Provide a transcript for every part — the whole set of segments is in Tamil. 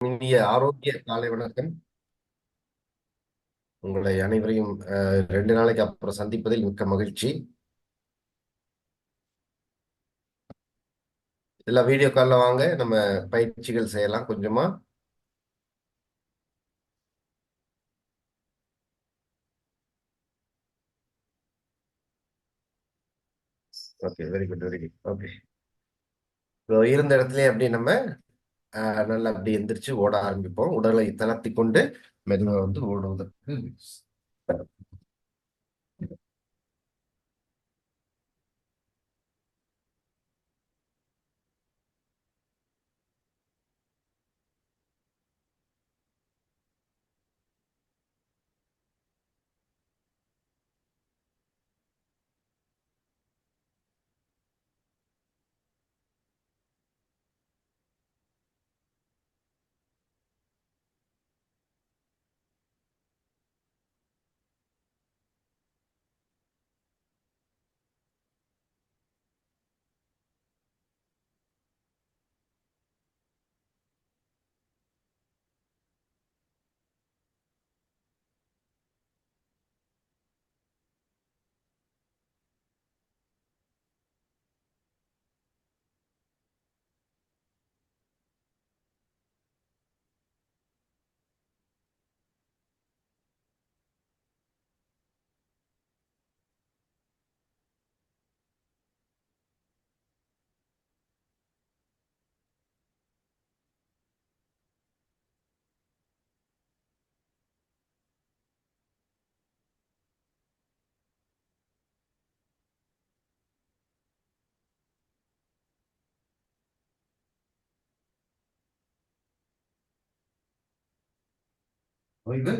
இனிய ஆரோக்கிய காலை வணக்கம். உங்களை அனைவரையும் 2 நாளைக்கு அப்புறம் சந்திப்பதில் மிக்க மகிழ்ச்சி. எல்லாம் வீடியோ கால்ல வாங்க, நம்ம பயிற்சிகள் செய்யலாம் கொஞ்சமா. Okay, very good, very good. Okay, இருந்த இடத்துல அப்படி நம்ம நல்லா அப்படி எந்திரிச்சு ஓட ஆரம்பிப்போம். உடலை தளர்த்தி கொண்டு மெதுவா ஓடுவதற்கு. ஓய்வு.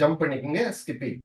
ஜம்ப் பண்ணிக்கோங்க, ஸ்கிப்பிங்.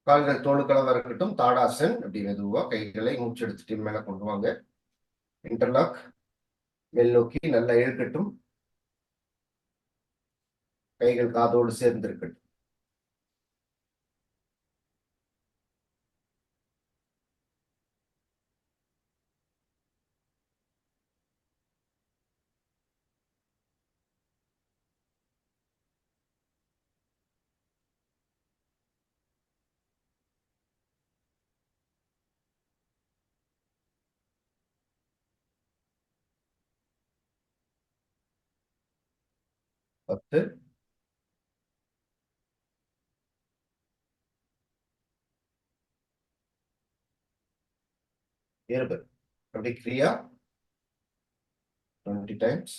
கால்கள் தோளுக்களவா இருக்கட்டும். தாடாசன். அப்படி மெதுவா கைகளை மூச்சு எடுத்துட்டு மேல கொண்டு வாங்க. இன்டர்லாக். மேல் நோக்கி நல்லா இழுக்கட்டும். கைகள் காதோடு சேர்ந்து இருக்கட்டும். பத்து. இருபது. அப்படி கிரியா 20 டைம்ஸ்.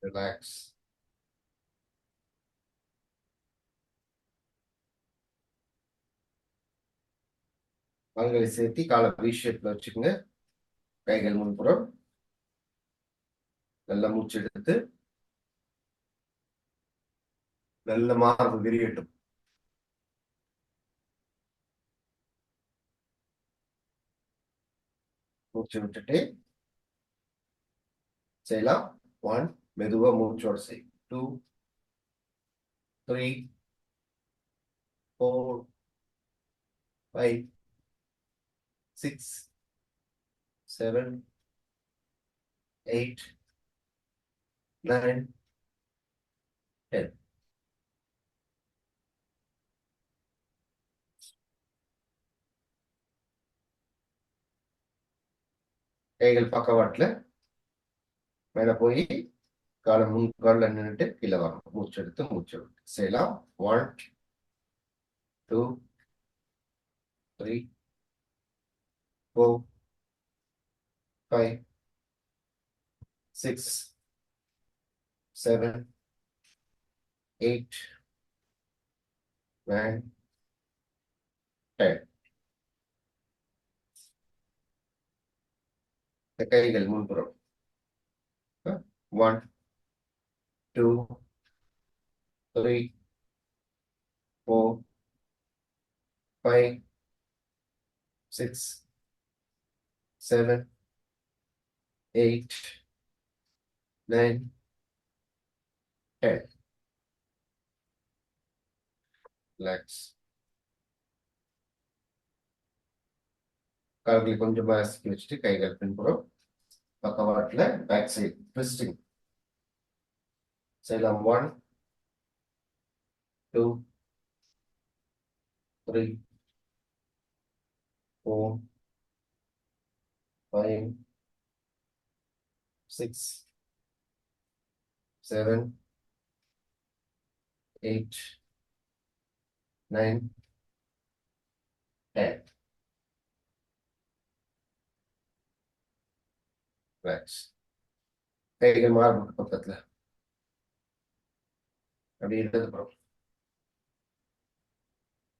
ரிலாக்ஸ். கால்களை சேர்த்தி காலை வி ஷேப்ல வச்சுக்கோங்க. கைகள் முன்புறம். நல்ல மூச்சு எடுத்து நல்ல மார்பு விரியட்டும். மூச்சு விட்டுட்டு செய்யலாம். 1. மெதுவா மூச்சோட செய். 2. 3 4 5 6 7 8 9 10. கைகள் பக்கவாட்டுல மேல போய் காலை முன் காலில் நின்றுட்டு கீழே வரணும். மூச்சு எடுத்து மூச்சு விட்டு செய்யலாம். 1 2 3 4 5 6 7 8 9 10. இந்த கைகள் முன்புறம். 1 2 3 4 5 6 7 8 9 10. Relax. கால்களை கொஞ்சம் அசக்கி வச்சுட்டு கைகள் பின்புறம் பக்கவாட்டுல பேக் சைடு ட்விஸ்டிங் செய்யலாம். 1 2 3 4 5 6 7 8 9 10. Relax. கைகள் மார்புக்கு பக்கத்துல அப்படி இடதுபுறம்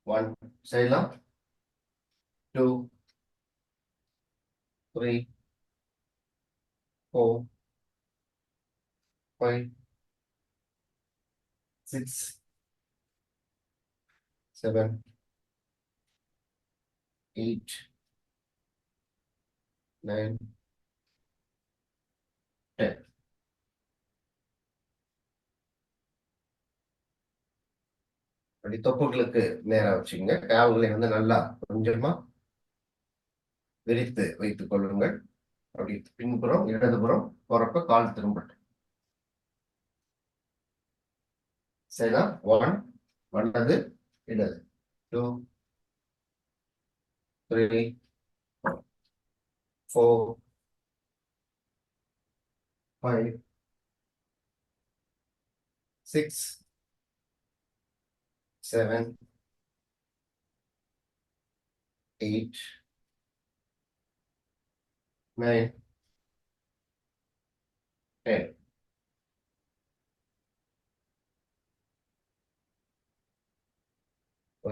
1 செய்யலாம். 2 3 4 5 6 7 8 9 10. அப்படி தொப்புகளுக்கு நேரா வச்சுங்க. கால்களை நல்லா கொஞ்சமா விரித்து வைத்துக் கொள்ளுங்கள். அப்படி பின்புறம் இடதுபுறம் போறப்ப கால் திரும்பட்டும். செய்யலாம். 1 வலது இடது 2 3 4 5 6 7 8 9 10.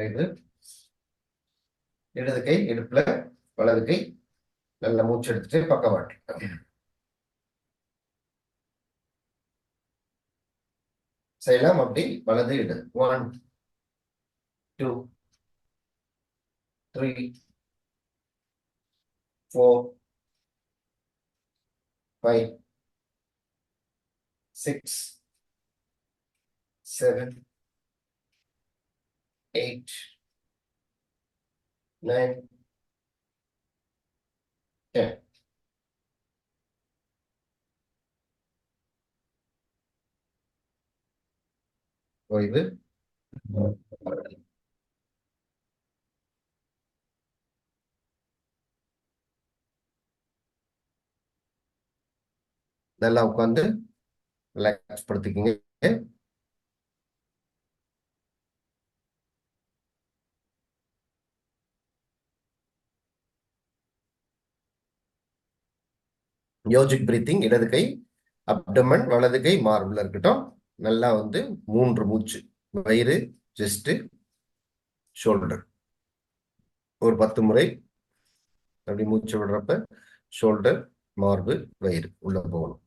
இது இடது கை இடுப்புல, வலது கை நல்ல மூச்சு எடுத்துட்டு பக்கவாட்டு செய்யலாம். அப்படி வலது இடது 1 2 3 4 5 6 7 8 9 10. ஓய்வு. நல்லா உட்காந்து ரிலாக்ஸ் படுத்திக்கிங்க. Yogic breathing. இடது கை அப்டமன், வலது கை மார்புல இருக்கட்டும். நல்லா 3 மூச்சு. வயிறு, செஸ்ட், ஷோல்டர். ஒரு 10 முறை அப்படி மூச்சு விடுறப்ப ஷோல்டர், மார்பு, வயிறு உள்ள போகணும்.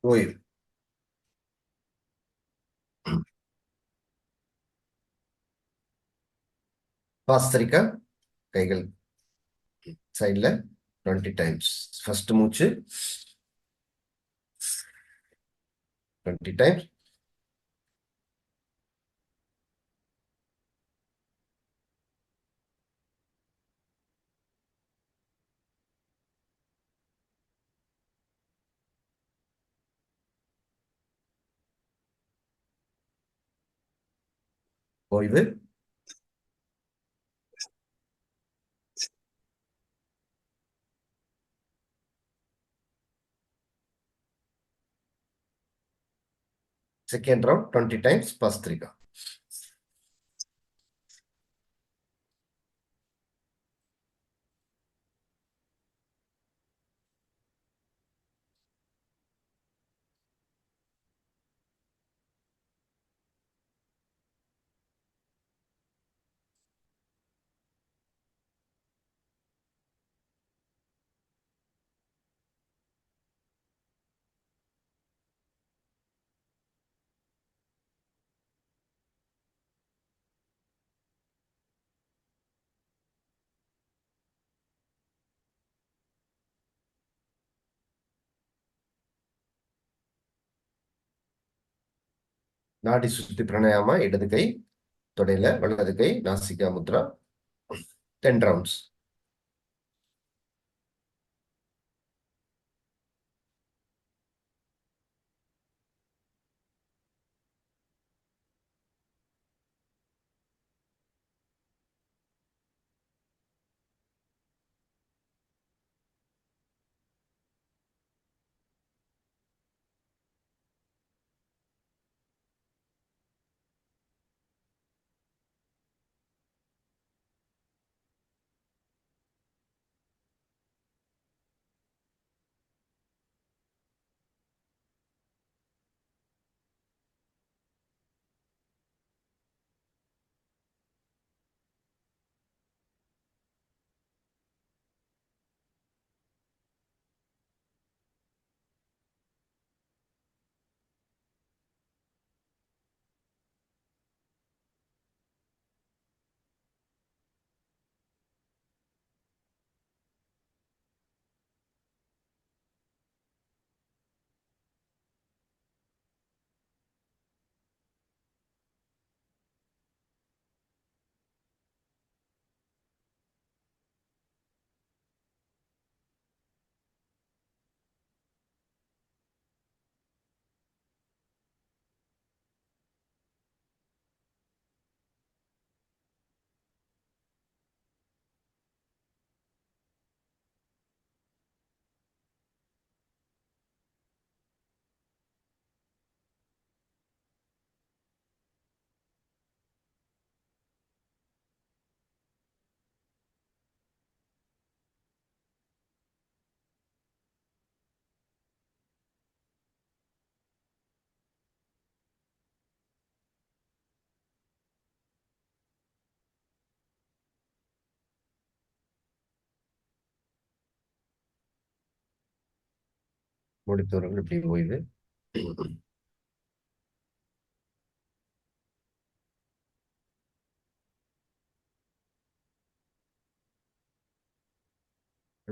ஓய்வு. பாஸ்திரிக்கா. கைகள் சைட்ல 20 டைம்ஸ். ஃபர்ஸ்ட் மூச்சு 20 டைம்ஸ். ஓய்வு. Second round 20 times bhastrika. Nadi shuddhi pranayama. இடது கை தொடையில, வலது கை நாசிகா முத்ரா. 10 ரவுண்ட்ஸ். முடித்தவர்கள் இப்படி ஓய்வு.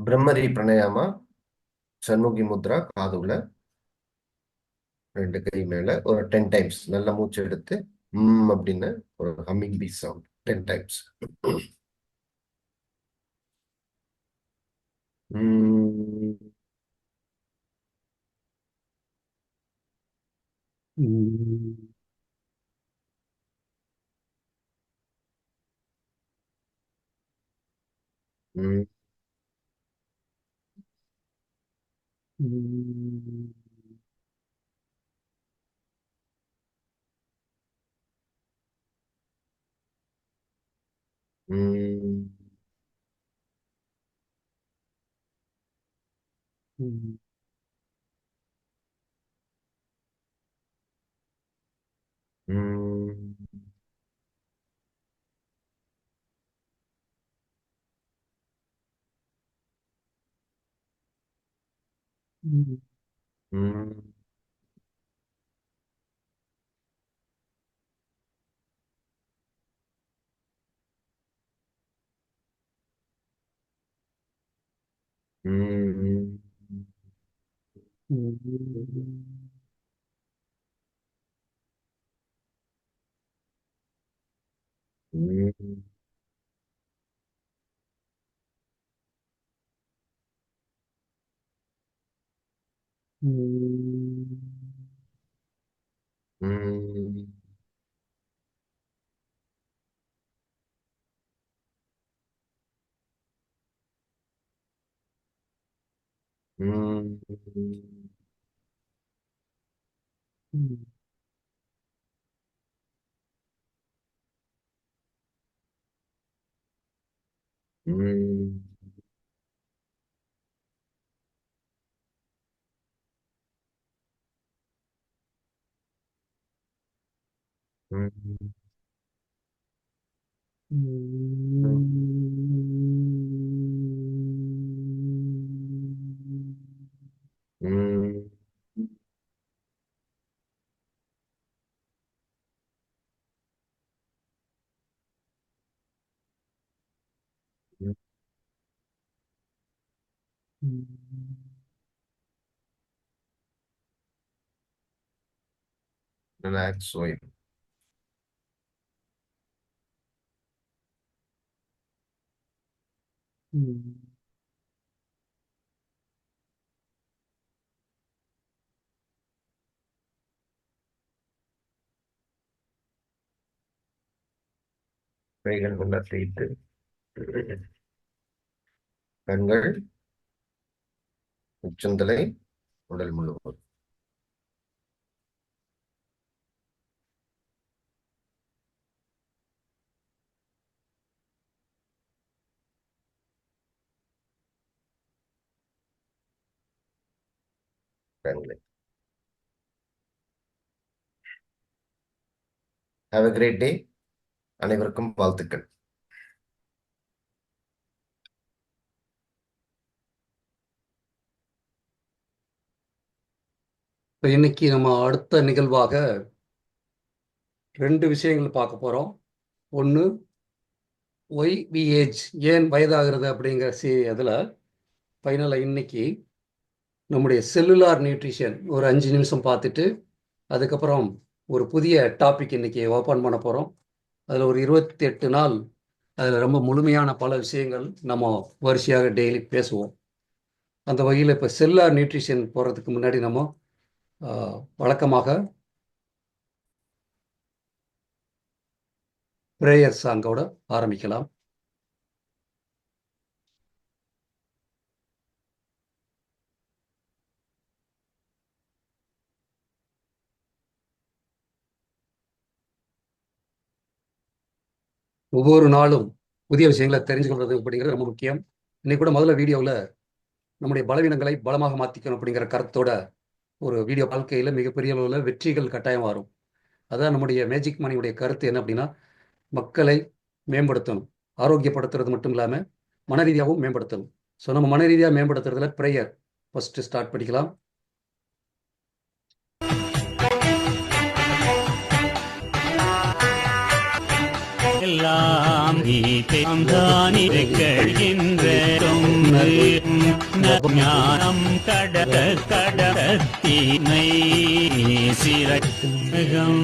பிரம்மரி பிராணாயாமா. சண்முகி முத்ரா. காதுல, ரெண்டு கை மேல ஒரு 10 டைம்ஸ் நல்ல மூச்சு எடுத்து அப்படின்னு ஒரு ஹம்மிங் பீ சவுண்ட் 10 டைம்ஸ். ம், ம், ம், ம், ம், ம், ம், ம். ரிலாக்ஸ் ஓய்வு. கைகள் நல்லா தேய்த்து கண்கள், உச்சந்தலை, உடல் முழுவதும். கண்களை. Have a great day. அனைவருக்கும் வாழ்த்துக்கள். இப்போ இன்னைக்கு நம்ம அடுத்த நிகழ்வாக 2 விஷயங்கள் பார்க்க போகிறோம். ஒன்று, ஒய் வி ஏஜ், ஏன் வயதாகிறது அப்படிங்கிற அதில் ஃபைனலாக இன்னைக்கு நம்முடைய செல்லுலார் நியூட்ரிஷன் ஒரு 5 நிமிஷம் பார்த்துட்டு அதுக்கப்புறம் ஒரு புதிய டாபிக் இன்னைக்கு ஓப்பன் பண்ண போகிறோம். அதில் ஒரு 28 நாள் அதில் ரொம்ப முழுமையான பல விஷயங்கள் நம்ம வரிசையாக டெய்லி பேசுவோம். அந்த வகையில் இப்போ செல்லுலார் நியூட்ரிஷன் போகிறதுக்கு முன்னாடி நம்ம வழக்கமாக பிரேயர் சாங்கோட ஆரம்பிக்கலாம். ஒவ்வொரு நாளும் புதிய விஷயங்களை தெரிஞ்சுக்கொள்வது அப்படிங்கிறது ரொம்ப முக்கியம். இன்னைக்கு கூட முதல்ல வீடியோவில் நம்முடைய பலவீனங்களை பலமாக மாற்றிக்கணும் அப்படிங்கிற கருத்தோட ஒரு வீடியோ வாழ்க்கையில் மிகப்பெரிய அளவில் வெற்றிகள் கட்டாயம் வரும். அதான் நம்முடைய மேஜிக் மணியுடைய கருத்து என்ன அப்படின்னா, மக்களை மேம்படுத்தணும், ஆரோக்கியப்படுத்துறது மட்டும் இல்லாமல் மன ரீதியாகவும் மேம்படுத்தணும். ஸோ நம்ம மன ரீதியாக மேம்படுத்துறதுல ப்ரேயர் ஃபஸ்ட்டு ஸ்டார்ட் பண்ணிக்கலாம். எல்லாம் ஞானம் கடக கடத்தினை சிறகம்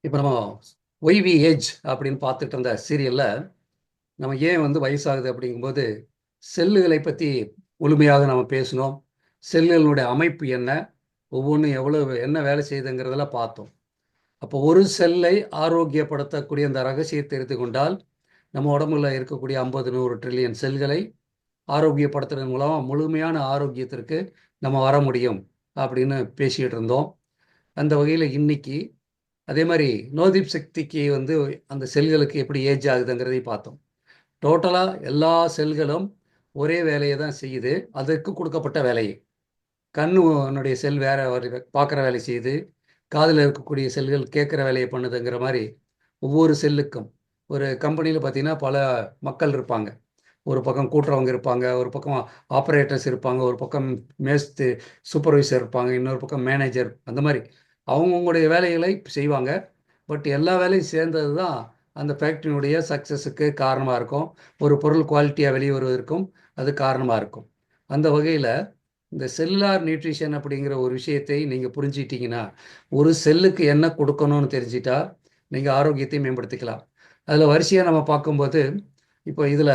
இப்போ நம்ம ஒய் வி ஏஜ் அப்படின்னு பார்த்துட்டு இருந்த சீரியலில் நம்ம ஏன் வயசாகுது அப்படிங்கும்போது செல்லுகளை பற்றி முழுமையாக நம்ம பேசினோம். செல்லுகளுடைய அமைப்பு என்ன, ஒவ்வொன்றும் எவ்வளவு என்ன வேலை செய்யுதுங்கிறதெல்லாம் பார்த்தோம். அப்போ ஒரு செல்லை ஆரோக்கியப்படுத்தக்கூடிய அந்த ரகசியத்தை தெரிந்து கொண்டால் நம்ம உடம்புல இருக்கக்கூடிய 50-100 ட்ரில்லியன் செல்களை ஆரோக்கியப்படுத்துறது மூலமாக முழுமையான ஆரோக்கியத்திற்கு நம்ம வர முடியும் அப்படின்னு பேசிகிட்டு இருந்தோம். அந்த வகையில் இன்னைக்கு அதே மாதிரி நோதீப் சக்திக்கு அந்த செல்களுக்கு எப்படி ஏஜ் ஆகுதுங்கிறதையும் பார்த்தோம். டோட்டலாக எல்லா செல்களும் ஒரே வேலையை தான் செய்யுது, அதற்கு கொடுக்கப்பட்ட வேலையை. கண்ணுடைய செல் வேற பார்க்குற வேலை செய்யுது, காதில் இருக்கக்கூடிய செல்கள் கேட்குற வேலையை பண்ணுதுங்கிற மாதிரி ஒவ்வொரு செல்லுக்கும் ஒரு கம்பெனியில் பார்த்தீங்கன்னா பல மக்கள் இருப்பாங்க. ஒரு பக்கம் கூட்டுறவங்க இருப்பாங்க, ஒரு பக்கம் ஆப்ரேட்டர்ஸ் இருப்பாங்க, ஒரு பக்கம் மேஸ்து சூப்பர்வைசர் இருப்பாங்க, இன்னொரு பக்கம் மேனேஜர். அந்த மாதிரி அவங்கவுங்களுடைய வேலைகளை செய்வாங்க. பட் எல்லா வேலையும் சேர்ந்தது தான் அந்த ஃபேக்ட்ரியினுடைய சக்ஸஸுக்கு காரணமாக இருக்கும். ஒரு பொருள் குவாலிட்டியாக வெளியே வருவதற்கும் அது காரணமாக இருக்கும். அந்த வகையில் இந்த செல்லுலார் நியூட்ரிஷன் அப்படிங்கிற ஒரு விஷயத்தை நீங்கள் புரிஞ்சிட்டிங்கன்னா, ஒரு செல்லுக்கு என்ன கொடுக்கணும்னு தெரிஞ்சிட்டா நீங்கள் ஆரோக்கியத்தை மேம்படுத்திக்கலாம். அதில் வரிசையாக நம்ம பார்க்கும்போது, இப்போ இதில்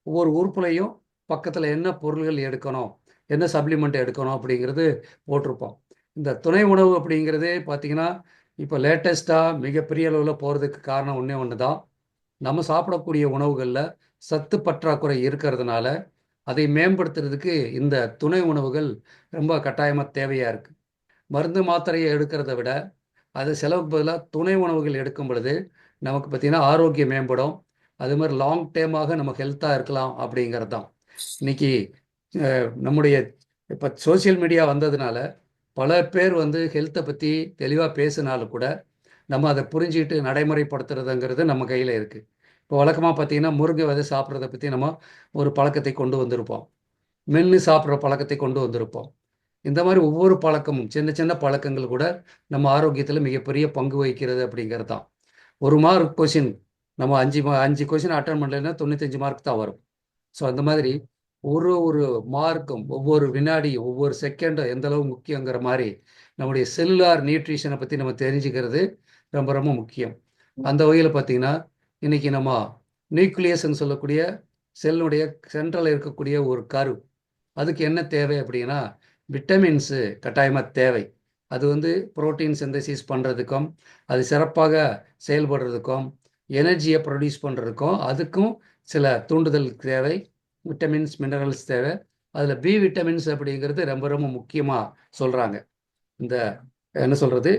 ஒவ்வொரு உறுப்புலையும் பக்கத்தில் என்ன பொருள்கள் எடுக்கணும், என்ன சப்ளிமெண்ட் எடுக்கணும் அப்படிங்கிறது போட்டிருப்போம். இந்த துணை உணவு அப்படிங்கிறதே பார்த்தீங்கன்னா, இப்போ லேட்டஸ்ட்டாக மிகப்பெரிய அளவில் போகிறதுக்கு காரணம் ஒன்று தான். நம்ம சாப்பிடக்கூடிய உணவுகளில் சத்து பற்றாக்குறை இருக்கிறதுனால அதை மேம்படுத்துறதுக்கு இந்த துணை உணவுகள் ரொம்ப கட்டாயமாக தேவையாக இருக்குது. மருந்து மாத்திரையை எடுக்கிறத விட அது செலவுக்கு பதிலாக துணை உணவுகள் எடுக்கும் பொழுது நமக்கு பார்த்திங்கன்னா ஆரோக்கியம் மேம்படும். அது மாதிரி லாங் டேர்மாக நம்ம ஹெல்த்தாக இருக்கலாம் அப்படிங்கிறது தான். இன்னைக்கு நம்முடைய இப்போ சோசியல் மீடியா வந்ததுனால பல பேர் வந்து ஹெல்த்தை பற்றி தெளிவாக பேசினாலும் கூட நம்ம அதை புரிஞ்சுக்கிட்டு நடைமுறைப்படுத்துறதுங்கிறது நம்ம கையில் இருக்குது. இப்போ வழக்கமாக பார்த்தீங்கன்னா முருங்கை விதை சாப்பிட்றத பற்றி நம்ம ஒரு பழக்கத்தை கொண்டு வந்திருப்போம். மென்று சாப்பிட்ற பழக்கத்தை கொண்டு வந்திருப்போம். இந்த மாதிரி ஒவ்வொரு பழக்கமும் சின்ன சின்ன பழக்கங்கள் கூட நம்ம ஆரோக்கியத்தில் மிகப்பெரிய பங்கு வகிக்கிறது அப்படிங்கிறது தான். ஒரு மார்க் கொஷின் நம்ம 5 கொஷின் அட்டன் பண்ணலைன்னா 95 மார்க் தான் வரும். ஸோ அந்த மாதிரி ஒரு ஒரு மார்க்கும் ஒவ்வொரு வினாடியும் ஒவ்வொரு செகண்டும் எந்த அளவு முக்கியங்கிற மாதிரி நம்முடைய செல்லுலார் நியூட்ரிஷனை பற்றி நம்ம தெரிஞ்சுக்கிறது ரொம்ப ரொம்ப முக்கியம். அந்த வகையில் பார்த்தீங்கன்னா இன்னைக்கு நம்ம நியூக்ளியஸ்ன்னு சொல்லக்கூடிய செல்லுடைய சென்ட்ரல் இருக்கக்கூடிய ஒரு கரு, அதுக்கு என்ன தேவை அப்படின்னா விட்டமின்ஸு கட்டாயமாக தேவை. அது வந்து புரோட்டீன் சிந்தசிஸ் பண்ணுறதுக்கும் அது சிறப்பாக செயல்படுறதுக்கும் எனர்ஜியை ப்ரொடியூஸ் பண்ணுறதுக்கும் அதுக்கும் சில தூண்டுதல் தேவை. விட்டமின்ஸ் மினரல்ஸ் தேவை. அதில் பி விட்டமின்ஸ் அப்படிங்கிறது ரொம்ப ரொம்ப முக்கியமாக சொல்கிறாங்க. இந்த என்ன சொல்கிறது,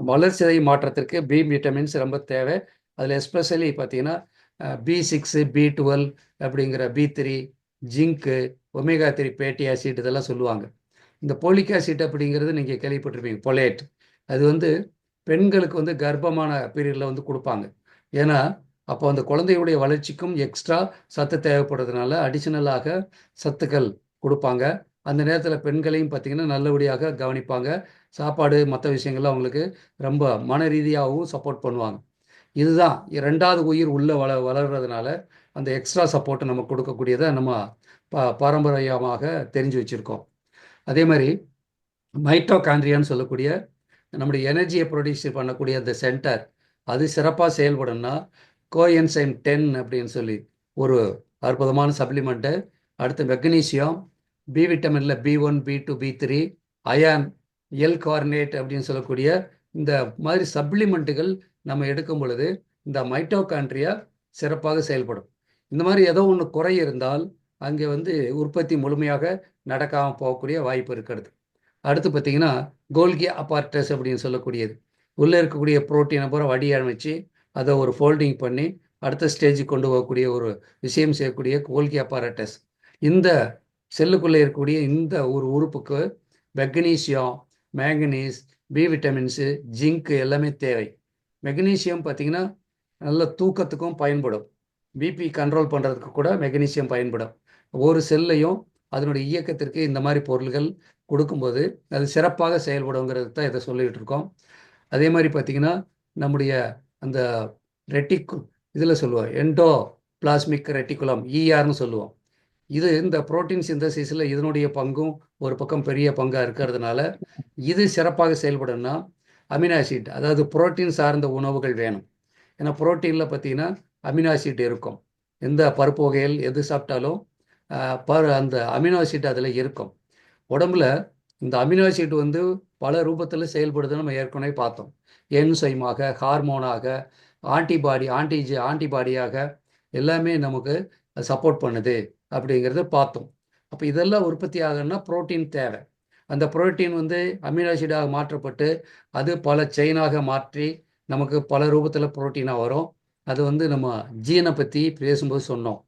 வளர்சிதை மாற்றத்திற்கு பி விட்டமின்ஸ் ரொம்ப தேவை. அதில் எஸ்பெஷலி பார்த்தீங்கன்னா B6 B12 அப்படிங்கிற B3 zinc omega 3 fatty acid இதெல்லாம் சொல்லுவாங்க. இந்த போலிக் ஆசிட் அப்படிங்கிறது நீங்கள் கேள்விப்பட்டிருப்பீங்க, பொலேட். அது வந்து பெண்களுக்கு வந்து கர்ப்பமான பீரியடில் வந்து கொடுப்பாங்க. ஏன்னா அப்போ அந்த குழந்தையுடைய வளர்ச்சிக்கும் எக்ஸ்ட்ரா சத்து தேவைப்படுறதுனால அடிஷ்னலாக சத்துக்கள் கொடுப்பாங்க. அந்த நேரத்தில் பெண்களையும் பார்த்திங்கன்னா நல்லபடியாக கவனிப்பாங்க. சாப்பாடு மற்ற விஷயங்கள்லாம் அவங்களுக்கு ரொம்ப மன ரீதியாகவும் சப்போர்ட் பண்ணுவாங்க. இதுதான் 2வது உயிர் உள்ளே வளர்கிறதுனால அந்த எக்ஸ்ட்ரா சப்போர்ட்டை நம்ம கொடுக்கக்கூடியதை நம்ம பாரம்பரியமாக தெரிஞ்சு வச்சுருக்கோம். அதே மாதிரி மைட்டோகாண்ட்ரியான்னு சொல்லக்கூடிய நம்முடைய எனர்ஜியை ப்ரொடியூஸ் பண்ணக்கூடிய அந்த சென்டர் அது சிறப்பாக செயல்படும்னா கோஎன்சைம் 10 அப்படின்னு சொல்லி ஒரு அற்புதமான சப்ளிமெண்ட்டு. அடுத்து மெக்னீசியம், பி விட்டமினில் B1 B2 B3 iron, L carnitine அப்படின்னு சொல்லக்கூடிய இந்த மாதிரி சப்ளிமெண்ட்டுகள் நம்ம எடுக்கும் பொழுது இந்த மைட்டோகாண்ட்ரியா சிறப்பாக செயல்படும். இந்த மாதிரி ஏதோ ஒன்று குறை இருந்தால் அங்கே வந்து உற்பத்தி முழுமையாக நடக்காமல் போகக்கூடிய வாய்ப்பு இருக்கிறது. அடுத்து பார்த்திங்கன்னா கோல்கி அப்பார்டஸ் அப்படின்னு சொல்லக்கூடியது உள்ளே இருக்கக்கூடிய புரோட்டீனை பூரா வடிவமைச்சு அதை ஒரு ஃபோல்டிங் பண்ணி அடுத்த ஸ்டேஜுக்கு கொண்டு போகக்கூடிய ஒரு விஷயம் செய்யக்கூடிய கோல்கி அப்பாரட்டஸ். இந்த செல்லுக்குள்ளே இருக்கக்கூடிய இந்த ஒரு உறுப்புக்கு magnesium, manganese, B vitamins, zinc எல்லாமே தேவை. மெக்னீசியம் பார்த்திங்கன்னா நல்ல தூக்கத்துக்கும் பயன்படும். பிபி கண்ட்ரோல் பண்ணுறதுக்கு கூட மெக்னீசியம் பயன்படும். ஒரு செல்லையும் அதனுடைய இயக்கத்திற்கு இந்த மாதிரி பொருள்கள் கொடுக்கும்போது அது சிறப்பாக செயல்படுங்கிறது தான் இதை சொல்லிகிட்டு இருக்கோம். அதே மாதிரி பார்த்திங்கன்னா நம்முடைய அந்த இதில் சொல்லுவோம் எண்டோ பிளாஸ்மிக் ரெட்டிகுலம் ERன்னு சொல்லுவோம். இது இந்த புரோட்டீன் சிந்தசிஸில் இதனுடைய பங்கும் ஒரு பக்கம் பெரிய பங்காக இருக்கிறதுனால இது சிறப்பாக செயல்படணும்னா அமினோ ஆசிட், அதாவது புரோட்டீன் சார்ந்த உணவுகள் வேணும். ஏன்னா புரோட்டீனில் பார்த்திங்கன்னா அமினோ ஆசிட் இருக்கும். எந்த பருப்பு வகைகள் எது சாப்பிட்டாலும் அந்த அமினோ ஆசிட் அதில் இருக்கும். உடம்புல இந்த அமினோ ஆசிட் வந்து பல ரூபத்தில் செயல்படுதுன்னு நம்ம ஏற்கனவே பார்த்தோம். என்சைமாக, ஹார்மோனாக, ஆன்டிபாடியாக எல்லாமே நமக்கு சப்போர்ட் பண்ணுது அப்படிங்கிறத பார்த்தோம். அப்போ இதெல்லாம் உற்பத்தி ஆகணும்னா புரோட்டீன் தேவை. அந்த புரோட்டீன் வந்து அமினோ ஆசிடாக மாற்றப்பட்டு அது பல செயினாக மாற்றி நமக்கு பல ரூபத்தில் புரோட்டீனாக வரும். அது வந்து நம்ம ஜீனை பற்றி பேசும்போது சொன்னோம்.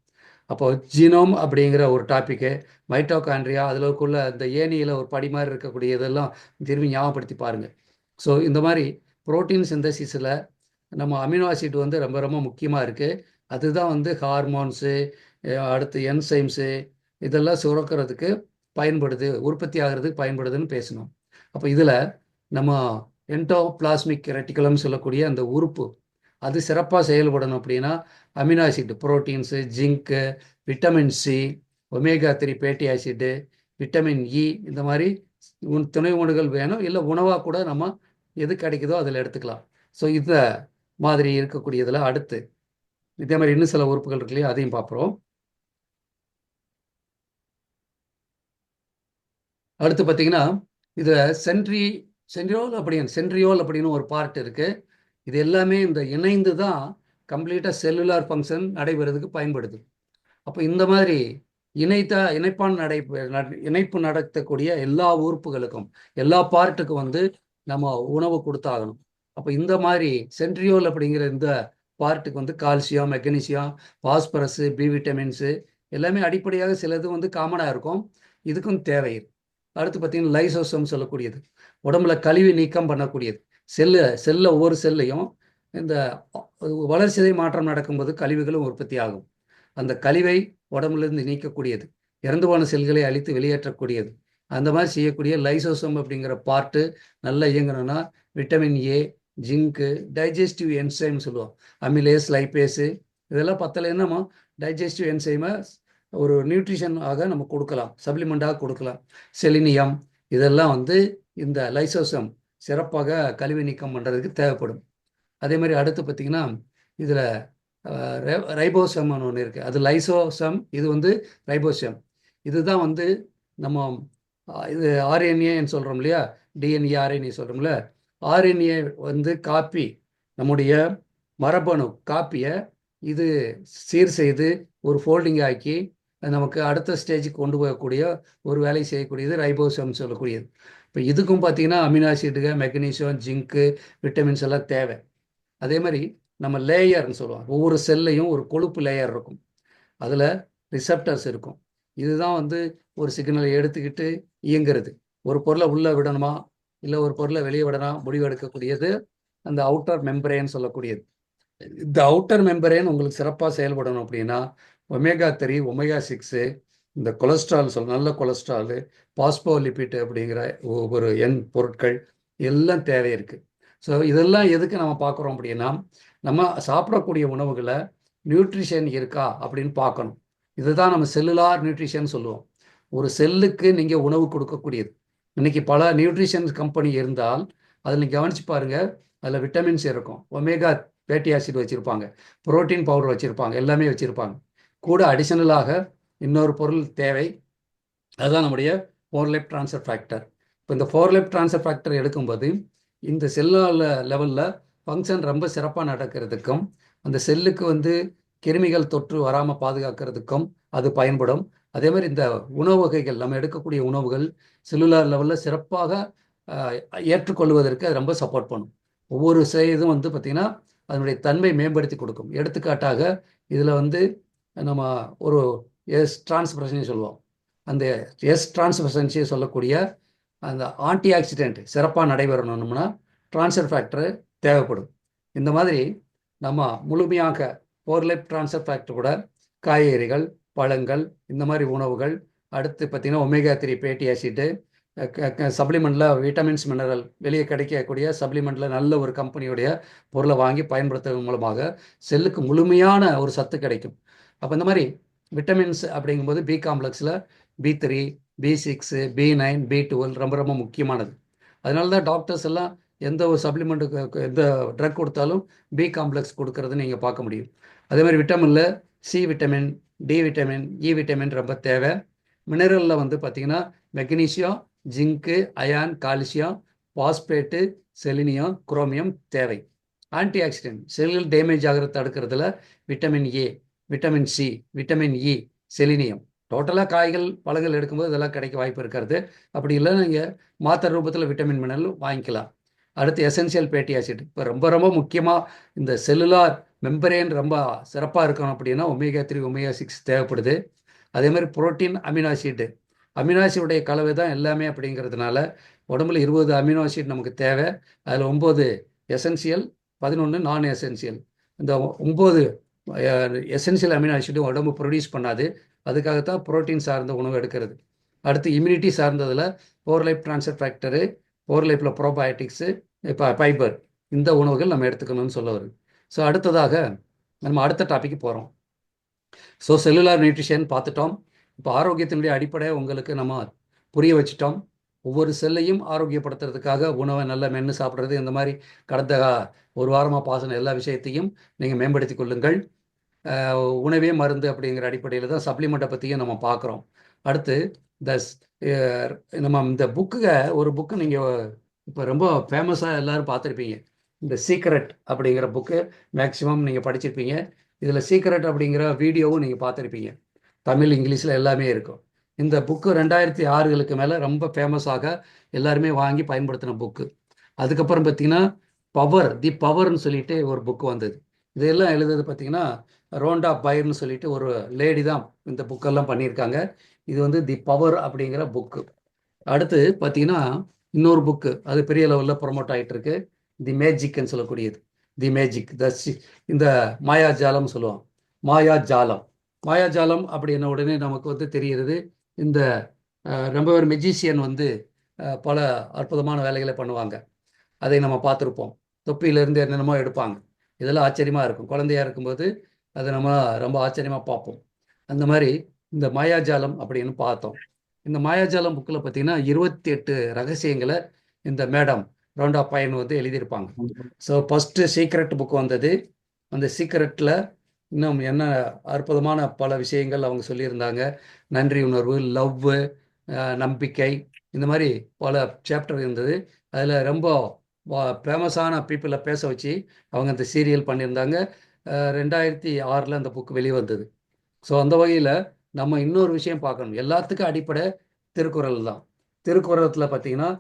அப்போ ஜீனோம் அப்படிங்கிற ஒரு டாப்பிக்கு, மைட்டோகாண்ட்ரியா அதில் இந்த ஏனியில் ஒரு படி மாதிரி இருக்கக்கூடிய இதெல்லாம் திரும்பி ஞாபகப்படுத்தி பாருங்கள். ஸோ இந்த மாதிரி புரோட்டீன் சிந்தசிஸில் நம்ம அமினோ ஆசிட் வந்து ரொம்ப ரொம்ப முக்கியமாக இருக்குது. அதுதான் வந்து ஹார்மோன்ஸு, அடுத்து என்சைம்ஸு இதெல்லாம் சுரக்கிறதுக்கு பயன்படுது, உற்பத்தி ஆகிறதுக்கு பயன்படுதுன்னு பேசணும். அப்போ இதில் நம்ம எண்டோபிளாஸ்மிக் ரெட்டிகுலம் சொல்லக்கூடிய அந்த உறுப்பு அது சிறப்பாக செயல்படணும் அப்படின்னா amino acid, proteins, zinc, vitamin C, omega 3 fatty acid, vitamin E, இந்த மாதிரி துணை உணவுகள் வேணும். இல்லை உணவாக கூட நம்ம எது கிடைக்குதோ அதில் எடுத்துக்கலாம். ஸோ இந்த மாதிரி இருக்கக்கூடியதில் அடுத்து இதே மாதிரி இன்னும் சில உறுப்புகள் இருக்கு இல்லையா, அதையும் பார்க்குறோம். அடுத்து பார்த்தீங்கன்னா இதில் சென்ட்ரியோல் அப்படின்னு ஒரு பார்ட் இருக்கு. இது எல்லாமே இந்த இணைந்து தான் கம்ப்ளீட்டாக செல்லுலார் ஃபங்க்ஷன் நடைபெறதுக்கு பயன்படுது. அப்போ இந்த மாதிரி இணைப்பு நடத்தக்கூடிய எல்லா உறுப்புகளுக்கும், எல்லா பார்ட்டுக்கும் வந்து நம்ம உணவு கொடுத்தாகணும். அப்போ இந்த மாதிரி சென்ட்ரியோல் அப்படிங்கிற இந்த பார்ட்டுக்கு வந்து calcium, magnesium, phosphorus, B vitamins எல்லாமே அடிப்படையாக சிலது வந்து காமனாக இருக்கும், இதுக்கும் தேவை. அடுத்து பார்த்தீங்கன்னா லைசோசோம் சொல்லக்கூடியது, உடம்புல கழிவு நீக்கம் பண்ணக்கூடியது. செல்ல ஒவ்வொரு செல்லையும் இந்த வளர்சிதை மாற்றம் நடக்கும்போது கழிவுகளும் உற்பத்தி ஆகும். அந்த கழிவை உடம்புலேருந்து நீக்கக்கூடியது, இறந்து போன செல்களை அழித்து வெளியேற்றக்கூடியது. அந்த மாதிரி செய்யக்கூடிய லைசோசோம் அப்படிங்கிற பார்ட்டு நல்லா இயங்கணும்னா vitamin A, zinc, digestive enzyme சொல்லுவோம், அமிலேஸ், லைப்பேஸு, இதெல்லாம் பத்தலைன்னா நம்ம டைஜஸ்டிவ் என்சைமை ஒரு நியூட்ரிஷன் ஆக நம்ம கொடுக்கலாம், சப்ளிமெண்ட்டாக கொடுக்கலாம். செலினியம், இதெல்லாம் வந்து இந்த லைசோசோம் சிறப்பாக கழிவு நீக்கம் பண்ணுறதுக்கு தேவைப்படும். அதே மாதிரி அடுத்து பார்த்திங்கன்னா இதில் ரைபோசம்னு ஒன்று இருக்குது, அது லைசோசம், இது வந்து ரைபோசம். இதுதான் வந்து நம்ம இது ஆர்என்ஏன்னு சொல்கிறோம் இல்லையா, டிஎன்ஏ ஆர்என்ஏ சொல்கிறோம்ல, ஆர்என்ஏ வந்து காப்பி, நம்முடைய மரபணு காப்பியை இது சீர் செய்து ஒரு ஃபோல்டிங் ஆக்கி நமக்கு அடுத்த ஸ்டேஜுக்கு கொண்டு போகக்கூடிய ஒரு வேலை செய்யக்கூடியது ரைபோசம் சொல்லக்கூடியது. இப்போ இதுக்கும் பார்த்தீங்கன்னா அமினோ ஆசிட்டுக, மெக்னீசியம், ஜிங்க்கு, விட்டமின்ஸ் எல்லாம் தேவை. அதே மாதிரி நம்ம லேயர்னு சொல்லுவோம், ஒவ்வொரு செல்லையும் ஒரு கொழுப்பு லேயர் இருக்கும், அதில் ரிசப்டர்ஸ் இருக்கும். இதுதான் வந்து ஒரு சிக்னலை எடுத்துக்கிட்டு இயங்குறது. ஒரு பொருளை உள்ளே விடணுமா இல்லை ஒரு பொருளை வெளியே விடணும் முடிவு எடுக்கக்கூடியது அந்த அவுட்டர் மெம்பரேன்னு சொல்லக்கூடியது. இந்த அவுட்டர் மெம்பரேன் உங்களுக்கு சிறப்பாக செயல்படணும் அப்படின்னா ஒமேகா 3, ஒமேகா 6, இந்த கொலஸ்ட்ரால் நல்ல கொலஸ்ட்ராலு, பாஸ்போலிபிட் அப்படிங்கிற ஒரு பொருட்கள் எல்லாம் தேவை இருக்குது. ஸோ இதெல்லாம் எதுக்கு நம்ம பார்க்குறோம் அப்படின்னா நம்ம சாப்பிடக்கூடிய உணவுகளை நியூட்ரிஷன் இருக்கா அப்படின்னு பார்க்கணும். இதுதான் நம்ம செல்லுலார் நியூட்ரிஷன் சொல்லுவோம். ஒரு செல்லுக்கு நீங்கள் உணவு கொடுக்கக்கூடியது. இன்னைக்கு பல நியூட்ரிஷன் கம்பெனி இருந்தால் அதில் நீங்கள் கவனிச்சு பாருங்கள், அதில் விட்டமின்ஸ் இருக்கும், ஒமேகா ஃபேட்டி ஆசிட் வச்சுருப்பாங்க, புரோட்டீன் பவுடர் வச்சுருப்பாங்க, எல்லாமே வச்சுருப்பாங்க. கூட அடிஷனலாக இன்னொரு பொருள் தேவை, அதுதான் நம்முடைய 4 லைப் ட்ரான்ஸ்ஃபர் ஃபேக்டர். இப்போ இந்த 4 லைப் ட்ரான்ஸ்ஃபர் ஃபேக்டர் எடுக்கும்போது இந்த செல்லால் லெவலில் ஃபங்க்ஷன் ரொம்ப சிறப்பாக நடக்கிறதுக்கும் அந்த செல்லுக்கு வந்து கிருமிகள் தொற்று வராமல் பாதுகாக்கிறதுக்கும் அது பயன்படும். அதே மாதிரி இந்த உணவு வகைகள், நம்ம எடுக்கக்கூடிய உணவுகள் செல்லுலார் லெவலில் சிறப்பாக ஏற்றுக்கொள்வதற்கு அது ரொம்ப சப்போர்ட் பண்ணும். ஒவ்வொரு இதுவும் வந்து பார்த்திங்கன்னா அதனுடைய தன்மை மேம்படுத்தி கொடுக்கும். எடுத்துக்காட்டாக இதில் வந்து நம்ம ஒரு டிரான்ஸ்பிரஷன் சொல்லுவோம், அந்த டிரான்ஸ்பிரஷன்ஸியை சொல்லக்கூடிய அந்த ஆன்டி ஆக்சிடென்ட் சிறப்பாக நடைபெறணும்னா ட்ரான்ஸ்ஃபர் ஃபேக்டர் தேவைப்படும். இந்த மாதிரி நம்ம முழுமையாக 4 லைப் ட்ரான்ஸ்ஃபர் ஃபேக்டர் கூட காய்கறிகள், பழங்கள், இந்த மாதிரி உணவுகள், அடுத்து பார்த்திங்கன்னா ஒமேகா 3 ஃபேட்டி ஆசிட்டு, சப்ளிமெண்ட்டில் விட்டமின்ஸ், மினரல் வெளியே கிடைக்கக்கூடிய சப்ளிமெண்ட்டில் நல்ல ஒரு கம்பெனியுடைய பொருளை வாங்கி பயன்படுத்துவதன் மூலமாக செல்லுக்கு முழுமையான ஒரு சத்து கிடைக்கும். அப்போ இந்த மாதிரி விட்டமின்ஸ் அப்படிங்கும்போது B காம்ப்ளெக்ஸில் B3, B6, B9, B12 ரொம்ப ரொம்ப முக்கியமானது. அதனால தான் டாக்டர்ஸ் எல்லாம் எந்த ஒரு சப்ளிமெண்ட்டுக்கு எந்த ட்ரக் கொடுத்தாலும் பி காம்ப்ளெக்ஸ் கொடுக்கறது நீங்கள் பார்க்க முடியும். அதே மாதிரி விட்டமினில் C vitamin, D vitamin, E vitamin ரொம்ப தேவை. மினரலில் வந்து பார்த்திங்கன்னா magnesium, zinc, iron, calcium, phosphate, selenium, chromium தேவை. ஆன்டி ஆக்சிடென்ட் செல்கள் டேமேஜ் ஆகிறத தடுக்கிறதுல vitamin A, vitamin C, vitamin E, selenium. டோட்டலாக காய்கள், பழங்கள் எடுக்கும்போது இதெல்லாம் கிடைக்க வாய்ப்பு இருக்கிறது. அப்படி இல்லை நீங்கள் மாத்திரை ரூபத்தில் விட்டமின் மினரல் வாங்கிக்கலாம். அடுத்து எசென்சியல் ஃபேட்டி ஆசிட். இப்போ ரொம்ப ரொம்ப முக்கியமாக இந்த செல்லுலார் மெம்பரேன் ரொம்ப சிறப்பாக இருக்கணும் அப்படின்னா ஒமேகா 3, ஒமேகா 6 தேவைப்படுது. அதே மாதிரி புரோட்டீன், அமினோ ஆசிட், அமினோ ஆசிடுடைய கலவை தான் எல்லாமே அப்படிங்கிறதுனால உடம்புல 20 அமினோ ஆசிட் நமக்கு தேவை. அதில் 9 எசென்சியல், 11 நான் எசென்சியல். இந்த 9 எசென்சியல் அமினோ ஆசிட்டும் உடம்பு ப்ரொடியூஸ் பண்ணாது. அதுக்காகத்தான் புரோட்டீன் சார்ந்த உணவு எடுக்கிறது. அடுத்து இம்யூனிட்டி சார்ந்ததில் 4 லைப் ட்ரான்ஸ்ஃபர் ஃபேக்டரு, 4 லைப்பில் ப்ரோபயோட்டிக்ஸு, இப்போ ஃபைபர், இந்த உணவுகள் நம்ம எடுத்துக்கணும்னு சொல்ல வருது. ஸோ அடுத்ததாக நம்ம அடுத்த டாபிக் போகிறோம். ஸோ செல்லுலார் நியூட்ரிஷன் பார்த்துட்டோம். இப்போ ஆரோக்கியத்தினுடைய அடிப்படை உங்களுக்கு நம்ம புரிய வச்சுட்டோம். ஒவ்வொரு செல்லையும் ஆரோக்கியப்படுத்துறதுக்காக உணவை நல்லா மென்று சாப்பிட்றது, இந்த மாதிரி கடந்த ஒரு வாரமாக பாசின எல்லா விஷயத்தையும் நீங்கள் மேம்படுத்தி கொள்ளுங்கள். உணவே மருந்து அப்படிங்கிற அடிப்படையில் தான் சப்ளிமெண்ட்டை பற்றியும் நம்ம பார்க்குறோம். அடுத்து இந்த நம்ம இந்த ஒரு புக்கு நீங்கள் இப்போ ரொம்ப ஃபேமஸாக எல்லோரும் பார்த்துருப்பீங்க. இந்த சீக்ரெட் அப்படிங்கிற புக்கு மேக்ஸிமம் நீங்கள் படிச்சிருப்பீங்க. இதில் சீக்ரெட் அப்படிங்கிற வீடியோவும் நீங்கள் பார்த்துருப்பீங்க. தமிழ், இங்கிலீஷில் எல்லாமே இருக்கும். இந்த புக்கு 2006களுக்கு மேலே ரொம்ப ஃபேமஸாக எல்லாருமே வாங்கி பயன்படுத்தின புக்கு. அதுக்கப்புறம் பார்த்தீங்கன்னா தி பவர்னு சொல்லிட்டு ஒரு புக்கு வந்தது. இதெல்லாம் எழுதுறது பார்த்தீங்கன்னா ரோண்டா பைர்னு சொல்லிட்டு ஒரு லேடி தான் இந்த புக்கெல்லாம் பண்ணியிருக்காங்க. இது தி பவர் அப்படிங்கிற புக்கு. அடுத்து பார்த்தீங்கன்னா இன்னொரு புக்கு, அது பெரிய லெவலில் ப்ரொமோட் ஆகிட்டு இருக்கு. தி மேஜிக்னு சொல்லக்கூடியது. தி மேஜிக், இந்த மாயாஜாலம் சொல்லுவோம். மாயாஜாலம் அப்படின்ன உடனே நமக்கு தெரிகிறது, இந்த ரொம்ப ஒரு மெஜிஷியன் பல அற்புதமான வேலைகளை பண்ணுவாங்க. அதை நம்ம பார்த்துருப்போம். தொப்பியிலேருந்து என்னென்னமோ எடுப்பாங்க. இதெல்லாம் ஆச்சரியமாக இருக்கும். குழந்தையா இருக்கும்போது அதை நம்ம ரொம்ப ஆச்சரியமாக பார்ப்போம். அந்த மாதிரி இந்த மாயாஜாலம் அப்படின்னு பார்த்தோம். இந்த மாயாஜாலம் புக்கில் பார்த்தீங்கன்னா 28 ரகசியங்களை இந்த மேடம் ரவுண்டா பையன் எழுதியிருப்பாங்க. ஸோ ஃபஸ்ட்டு சீக்ரெட் புக் வந்தது. அந்த சீக்ரெட்டில் இன்னும் என்ன அற்புதமான பல விஷயங்கள் அவங்க சொல்லியிருந்தாங்க. நன்றி உணர்வு, லவ்வு, நம்பிக்கை, இந்த மாதிரி பல சாப்டர் இருந்தது. அதில் ரொம்ப ஃபேமஸான பீப்புளை பேச வச்சு அவங்க அந்த சீரியல் பண்ணியிருந்தாங்க. 2006 அந்த புக் வெளிவந்தது. ஸோ அந்த வகையில் நம்ம இன்னொரு விஷயம் பார்க்கணும். எல்லாத்துக்கும் அடிப்படை திருக்குறள் தான். திருக்குறளத்தில் பார்த்தீங்கன்னா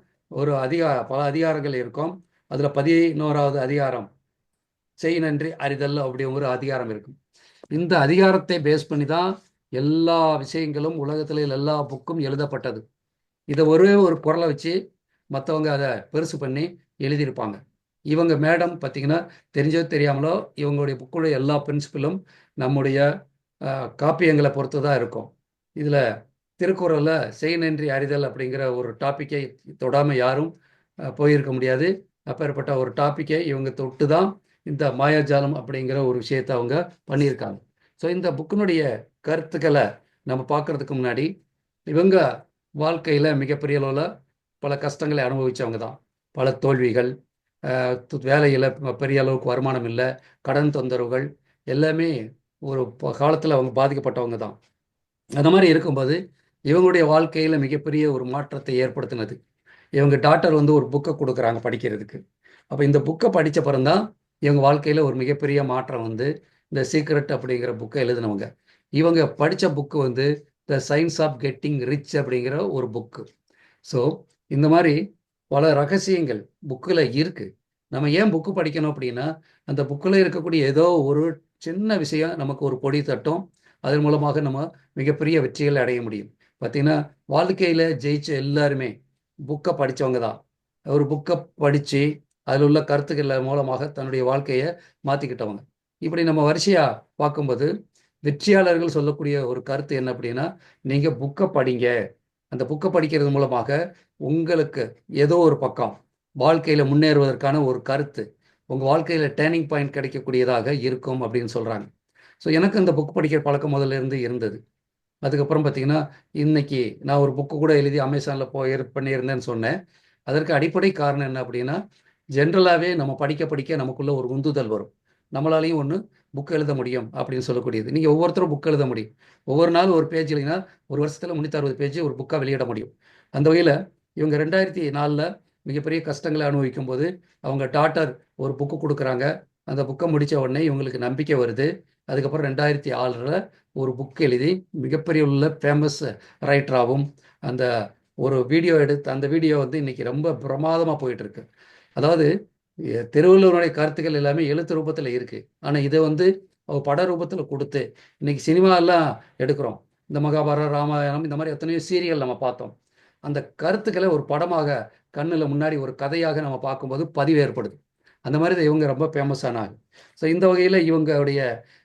பல அதிகாரங்கள் இருக்கும். அதில் 11வது அதிகாரம் செய் நன்றி அறிதல் அப்படி ஒரு அதிகாரம் இருக்கும். இந்த அதிகாரத்தை பேஸ் பண்ணி தான் எல்லா விஷயங்களும் உலகத்தில் எல்லா புக்கும் எழுதப்பட்டது. இதை ஒரே ஒரு குறளை வச்சு மற்றவங்க அதை பெருசு பண்ணி எழுதியிருப்பாங்க. இவங்க மேடம் பார்த்தீங்கன்னா தெரிஞ்சோ தெரியாமலோ இவங்களுடைய புக்குடைய எல்லா பிரின்சிபலும் நம்முடைய காப்பியங்களை பொறுத்து தான் இருக்கும். இதில் திருக்குறளில் செய் நன்றி அறிதல் அப்படிங்கிற ஒரு டாப்பிக்கை தொடாமல் யாரும் போயிருக்க முடியாது. அப்பேற்பட்ட ஒரு டாப்பிக்கை இவங்க தொட்டு தான் இந்த மாயாஜாலம் அப்படிங்கிற ஒரு விஷயத்தை அவங்க பண்ணியிருக்காங்க. ஸோ இந்த புக்கினுடைய கருத்துக்களை நம்ம பார்க்குறதுக்கு முன்னாடி இவங்க வாழ்க்கையில் மிகப்பெரிய அளவில் பல கஷ்டங்களை அனுபவித்தவங்க தான். பல தோல்விகள், வேலையில் பெரிய அளவுக்கு வருமானம் இல்லை, கடன் தொந்தரவுகள் எல்லாமே ஒரு காலத்தில் அவங்க பாதிக்கப்பட்டவங்க தான். அந்த மாதிரி இருக்கும்போது இவங்களுடைய வாழ்க்கையில் மிகப்பெரிய ஒரு மாற்றத்தை ஏற்படுத்தினது. இவங்க டாக்டர் ஒரு புக்கை கொடுக்குறாங்க படிக்கிறதுக்கு. அப்போ இந்த புக்கை படித்த பிறந்தான் இவங்க வாழ்க்கையில் ஒரு மிகப்பெரிய மாற்றம் இந்த சீக்ரெட் அப்படிங்கிற புக்கை எழுதினவங்க. இவங்க படித்த book the science of getting rich அப்படிங்கிற ஒரு புக்கு. ஸோ இந்த மாதிரி பல ரகசியங்கள் புக்கில் இருக்குது. நம்ம ஏன் புக்கு படிக்கணும் அப்படின்னா, அந்த புக்கில் இருக்கக்கூடிய ஏதோ ஒரு சின்ன விஷயம் நமக்கு ஒரு பொடி தட்டும். அதன் மூலமாக நம்ம மிகப்பெரிய வெற்றிகளை அடைய முடியும். பார்த்திங்கன்னா வாழ்க்கையில் ஜெயிச்ச எல்லாருமே புக்கை படித்தவங்க தான். ஒரு புக்கை படித்து அதில் உள்ள கருத்துக்கள் மூலமாக தன்னுடைய வாழ்க்கையை மாற்றிக்கிட்டவங்க. இப்படி நம்ம வரிசையாக பார்க்கும்போது வெற்றியாளர்கள் சொல்லக்கூடிய ஒரு கருத்து என்ன அப்படின்னா, நீங்கள் புக்கை படிங்க. அந்த புக்கை படிக்கிறது மூலமாக உங்களுக்கு ஏதோ ஒரு பக்கம் வாழ்க்கையில் முன்னேறுவதற்கான ஒரு கருத்து, உங்கள் வாழ்க்கையில் டேர்னிங் பாயிண்ட் கிடைக்கக்கூடியதாக இருக்கும் அப்படின்னு சொல்கிறாங்க. ஸோ எனக்கு அந்த புக் படிக்கிற பழக்கம் முதல்ல இருந்து இருந்தது. அதுக்கப்புறம் பார்த்திங்கன்னா இன்றைக்கி நான் ஒரு புக்கு கூட எழுதி அமேசானில் பண்ணியிருந்தேன்னு சொன்னேன். அதற்கு அடிப்படை காரணம் என்ன அப்படின்னா, ஜென்ரலாகவே நம்ம படிக்க நமக்குள்ளே ஒரு உந்துதல் வரும். நம்மளாலையும் புக் எழுத முடியும் அப்படின்னு சொல்லக்கூடியது. நீங்கள் ஒவ்வொருத்தரும் புக் எழுத முடியும். ஒவ்வொரு நாள் ஒரு பேஜ் இல்லைன்னா ஒரு வருஷத்தில் 360 பேஜ் ஒரு புக்காக வெளியிட முடியும். அந்த வகையில் இவங்க 2004 மிகப்பெரிய கஷ்டங்களை அனுபவிக்கும் போது அவங்க டாக்டர் ஒரு புக்கு கொடுக்குறாங்க. அந்த புக்கை முடித்த உடனே இவங்களுக்கு நம்பிக்கை வருது. அதுக்கப்புறம் 2006 ஒரு புக் எழுதி மிகப்பெரிய உள்ள ஃபேமஸ் ரைட்டராகவும் அந்த ஒரு வீடியோ எடுத்து அந்த வீடியோ இன்றைக்கி ரொம்ப பிரமாதமாக போயிட்டுருக்கு. அதாவது திருவள்ளுவருடைய கருத்துக்கள் எல்லாமே எழுத்து ரூபத்தில் இருக்குது. ஆனால் இதை பட ரூபத்தில் கொடுத்து இன்றைக்கி சினிமாலாம் எடுக்கிறோம். இந்த மகாபாரதம், ராமாயணம், இந்த மாதிரி எத்தனையோ சீரியல் நம்ம பார்த்தோம். அந்த கருத்துக்களை ஒரு படமாக கண்ணில் முன்னாடி ஒரு கதையாக நம்ம பார்க்கும்போது பதிவு ஏற்படுது. அந்த மாதிரி தான் இவங்க ரொம்ப ஃபேமஸானாங்க. ஸோ இந்த வகையில் இவங்களுடைய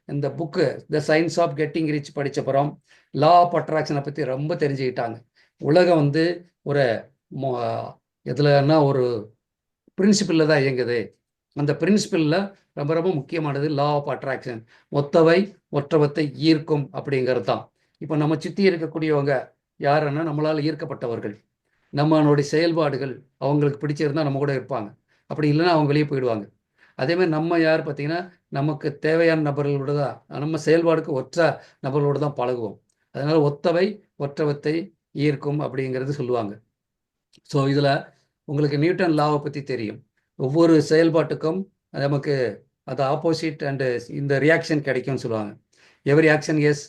இந்த book the science of getting rich படித்தப்புறம் லா ஆஃப் அட்ராக்ஷனை பற்றி ரொம்ப தெரிஞ்சுக்கிட்டாங்க. உலகம் ஒரு எதுலன்னா ஒரு பிரின்சிபிளில் தான் இயங்குது. அந்த பிரின்சிபிளில் ரொம்ப ரொம்ப முக்கியமானது லா ஆஃப் அட்ராக்ஷன். ஒத்தவை ஒற்றவத்தை ஈர்க்கும் அப்படிங்கிறது தான். இப்போ நம்ம சுற்றி இருக்கக்கூடியவங்க யாருன்னா நம்மளால் ஈர்க்கப்பட்டவர்கள். நம்மளுடைய செயல்பாடுகள் அவங்களுக்கு பிடிச்சிருந்தா நம்ம கூட இருப்பாங்க, அப்படி இல்லைன்னா அவங்க வெளியே போயிடுவாங்க. அதே மாதிரி நம்ம யார் பார்த்தீங்கன்னா நமக்கு தேவையான நபர்களோட தான், நம்ம செயல்பாடுக்கு ஒற்ற நபர்களோடு தான் பழகுவோம். அதனால ஒத்தவை ஒற்றவத்தை ஈர்க்கும் அப்படிங்கிறது சொல்லுவாங்க. ஸோ இதில் உங்களுக்கு நியூட்டன் லாவை பற்றி தெரியும். ஒவ்வொரு செயல்பாட்டுக்கும் நமக்கு அது ஆப்போசிட் அண்டு இந்த ரியாக்ஷன் கிடைக்கும்னு சொல்லுவாங்க. Every action is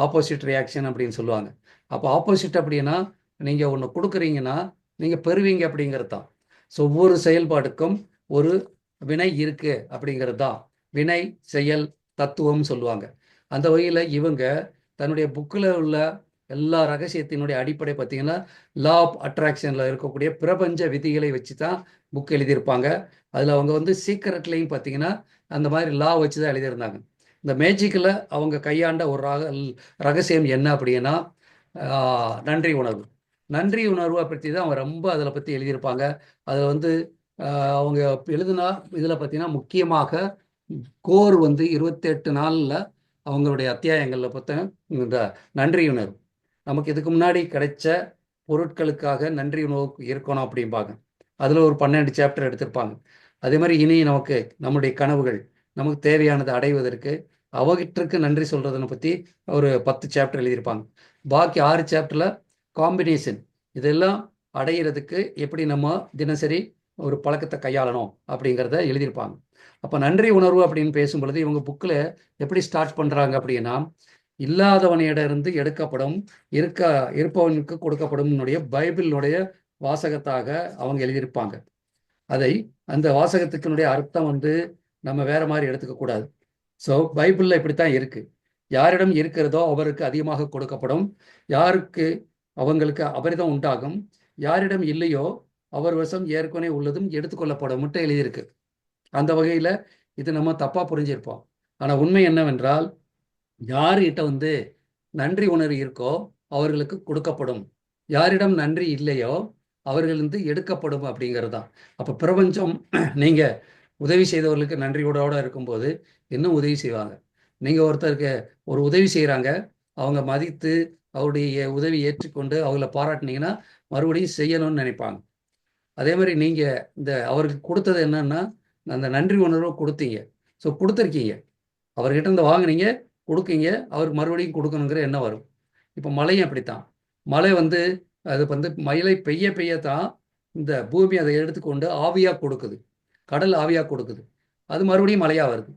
opposite reaction அப்படின்னு சொல்லுவாங்க. அப்போ ஆப்போசிட் அப்படின்னா நீங்கள் ஒன்று கொடுக்குறீங்கன்னா நீங்கள் பெறுவீங்க அப்படிங்கிறது தான். ஸோ ஒவ்வொரு செயல்பாடுக்கும் ஒரு வினை இருக்குது அப்படிங்கிறது தான் வினை செயல் தத்துவம் சொல்லுவாங்க. அந்த வகையில் இவங்க தன்னுடைய புக்கில் உள்ள எல்லா ரகசியத்தினுடைய அடிப்படை பார்த்தீங்கன்னா லா ஆஃப் அட்ராக்ஷனில் இருக்கக்கூடிய பிரபஞ்ச விதிகளை வச்சு தான் புக் எழுதியிருப்பாங்க. அதில் அவங்க வந்து சீக்கிரட்லையும் பார்த்தீங்கன்னா அந்த மாதிரி லா வச்சு தான் எழுதியிருந்தாங்க. இந்த மேஜிக்கில் அவங்க கையாண்ட ஒரு ரகசியம் என்ன அப்படின்னா நன்றி உணர்வு. நன்றி உணர்வை பற்றி தான் அவங்க ரொம்ப அதில் பற்றி எழுதியிருப்பாங்க. அதில் வந்து அவங்க எழுதுனா இதில் பார்த்தீங்கன்னா முக்கியமாக கோர் வந்து 28 நாளில் அவங்களுடைய அத்தியாயங்களில் பார்த்தா இந்த நன்றி உணர்வு. நமக்கு இதுக்கு முன்னாடி கிடைச்ச பொருட்களுக்காக நன்றி உணர்வு இருக்கணும் அப்படிம்பாங்க. அதில் ஒரு 12 சாப்டர் எடுத்திருப்பாங்க. அதே மாதிரி இனி நமக்கு நம்முடைய கனவுகள் நமக்கு தேவையானதை அடைவதற்கு அவகிட்டிற்கு நன்றி சொல்கிறதனை பற்றி ஒரு 10 சாப்டர் எழுதியிருப்பாங்க. பாக்கி 6 சாப்டரில் காம்பினேஷன் இதெல்லாம் அடையிறதுக்கு எப்படி நம்ம தினசரி ஒரு பழக்கத்தை கையாளணும் அப்படிங்கிறத எழுதியிருப்பாங்க. அப்போ நன்றி உணர்வு அப்படின்னு பேசும் பொழுது இவங்க புக்கில் எப்படி ஸ்டார்ட் பண்ணுறாங்க அப்படின்னா இல்லாதவனிடமிருந்து எடுக்கப்படும் இருப்பவனுக்கு கொடுக்கப்படும் பைபிளினுடைய வாசகத்தாக அவங்க எழுதியிருப்பாங்க. அதை அந்த வாசகத்துக்கினுடைய அர்த்தம் வந்து நம்ம வேற மாதிரி எடுத்துக்க கூடாது. ஸோ பைபிளில் இப்படித்தான் இருக்கு. யாரிடம் இருக்கிறதோ அவருக்கு அதிகமாக கொடுக்கப்படும், யாருக்கு அவங்களுக்கு அபரிதம் உண்டாகும், யாரிடம் இல்லையோ அவர் வசம் ஏற்கனவே உள்ளதும் எடுத்துக்கொள்ளப்படும் மட்டும் எழுதியிருக்கு. அந்த வகையில் இது நம்ம தப்பாக புரிஞ்சிருப்போம். ஆனால் உண்மை என்னவென்றால் யார்கிட்ட வந்து நன்றி உணர்வு இருக்கோ அவர்களுக்கு கொடுக்கப்படும், யாரிடம் நன்றி இல்லையோ அவர்கள் வந்து எடுக்கப்படும் அப்படிங்கிறது தான். அப்போ பிரபஞ்சம் நீங்கள் உதவி செய்தவர்களுக்கு நன்றியோட இருக்கும்போது இன்னும் உதவி செய்வாங்க. நீங்கள் ஒருத்தருக்கு ஒரு உதவி செய்கிறாங்க, அவங்க மதித்து அவருடைய உதவி ஏற்றுக்கொண்டு அவங்கள பாராட்டினீங்கன்னா மறுபடியும் செய்யணும்னு நினைப்பாங்க. அதே மாதிரி நீங்கள் இந்த அவருக்கு கொடுத்தது என்னன்னா அந்த நன்றி உணர்வை கொடுத்தீங்க. ஸோ கொடுத்துருக்கீங்க, அவர்கிட்ட இருந்து வாங்கினீங்க, கொடுக்கீங்க, அவருக்கு மறுபடியும் கொடுக்கணுங்கிற எண்ணம் வரும். இப்போ மழையும் அப்படித்தான். மழை வந்து அது வந்து மழை பெய்ய பெய்யத்தான் இந்த பூமி அதை எடுத்துக்கொண்டு ஆவியாக கொடுக்குது, கடல் ஆவியாக கொடுக்குது, அது மறுபடியும் மழையாக வருது.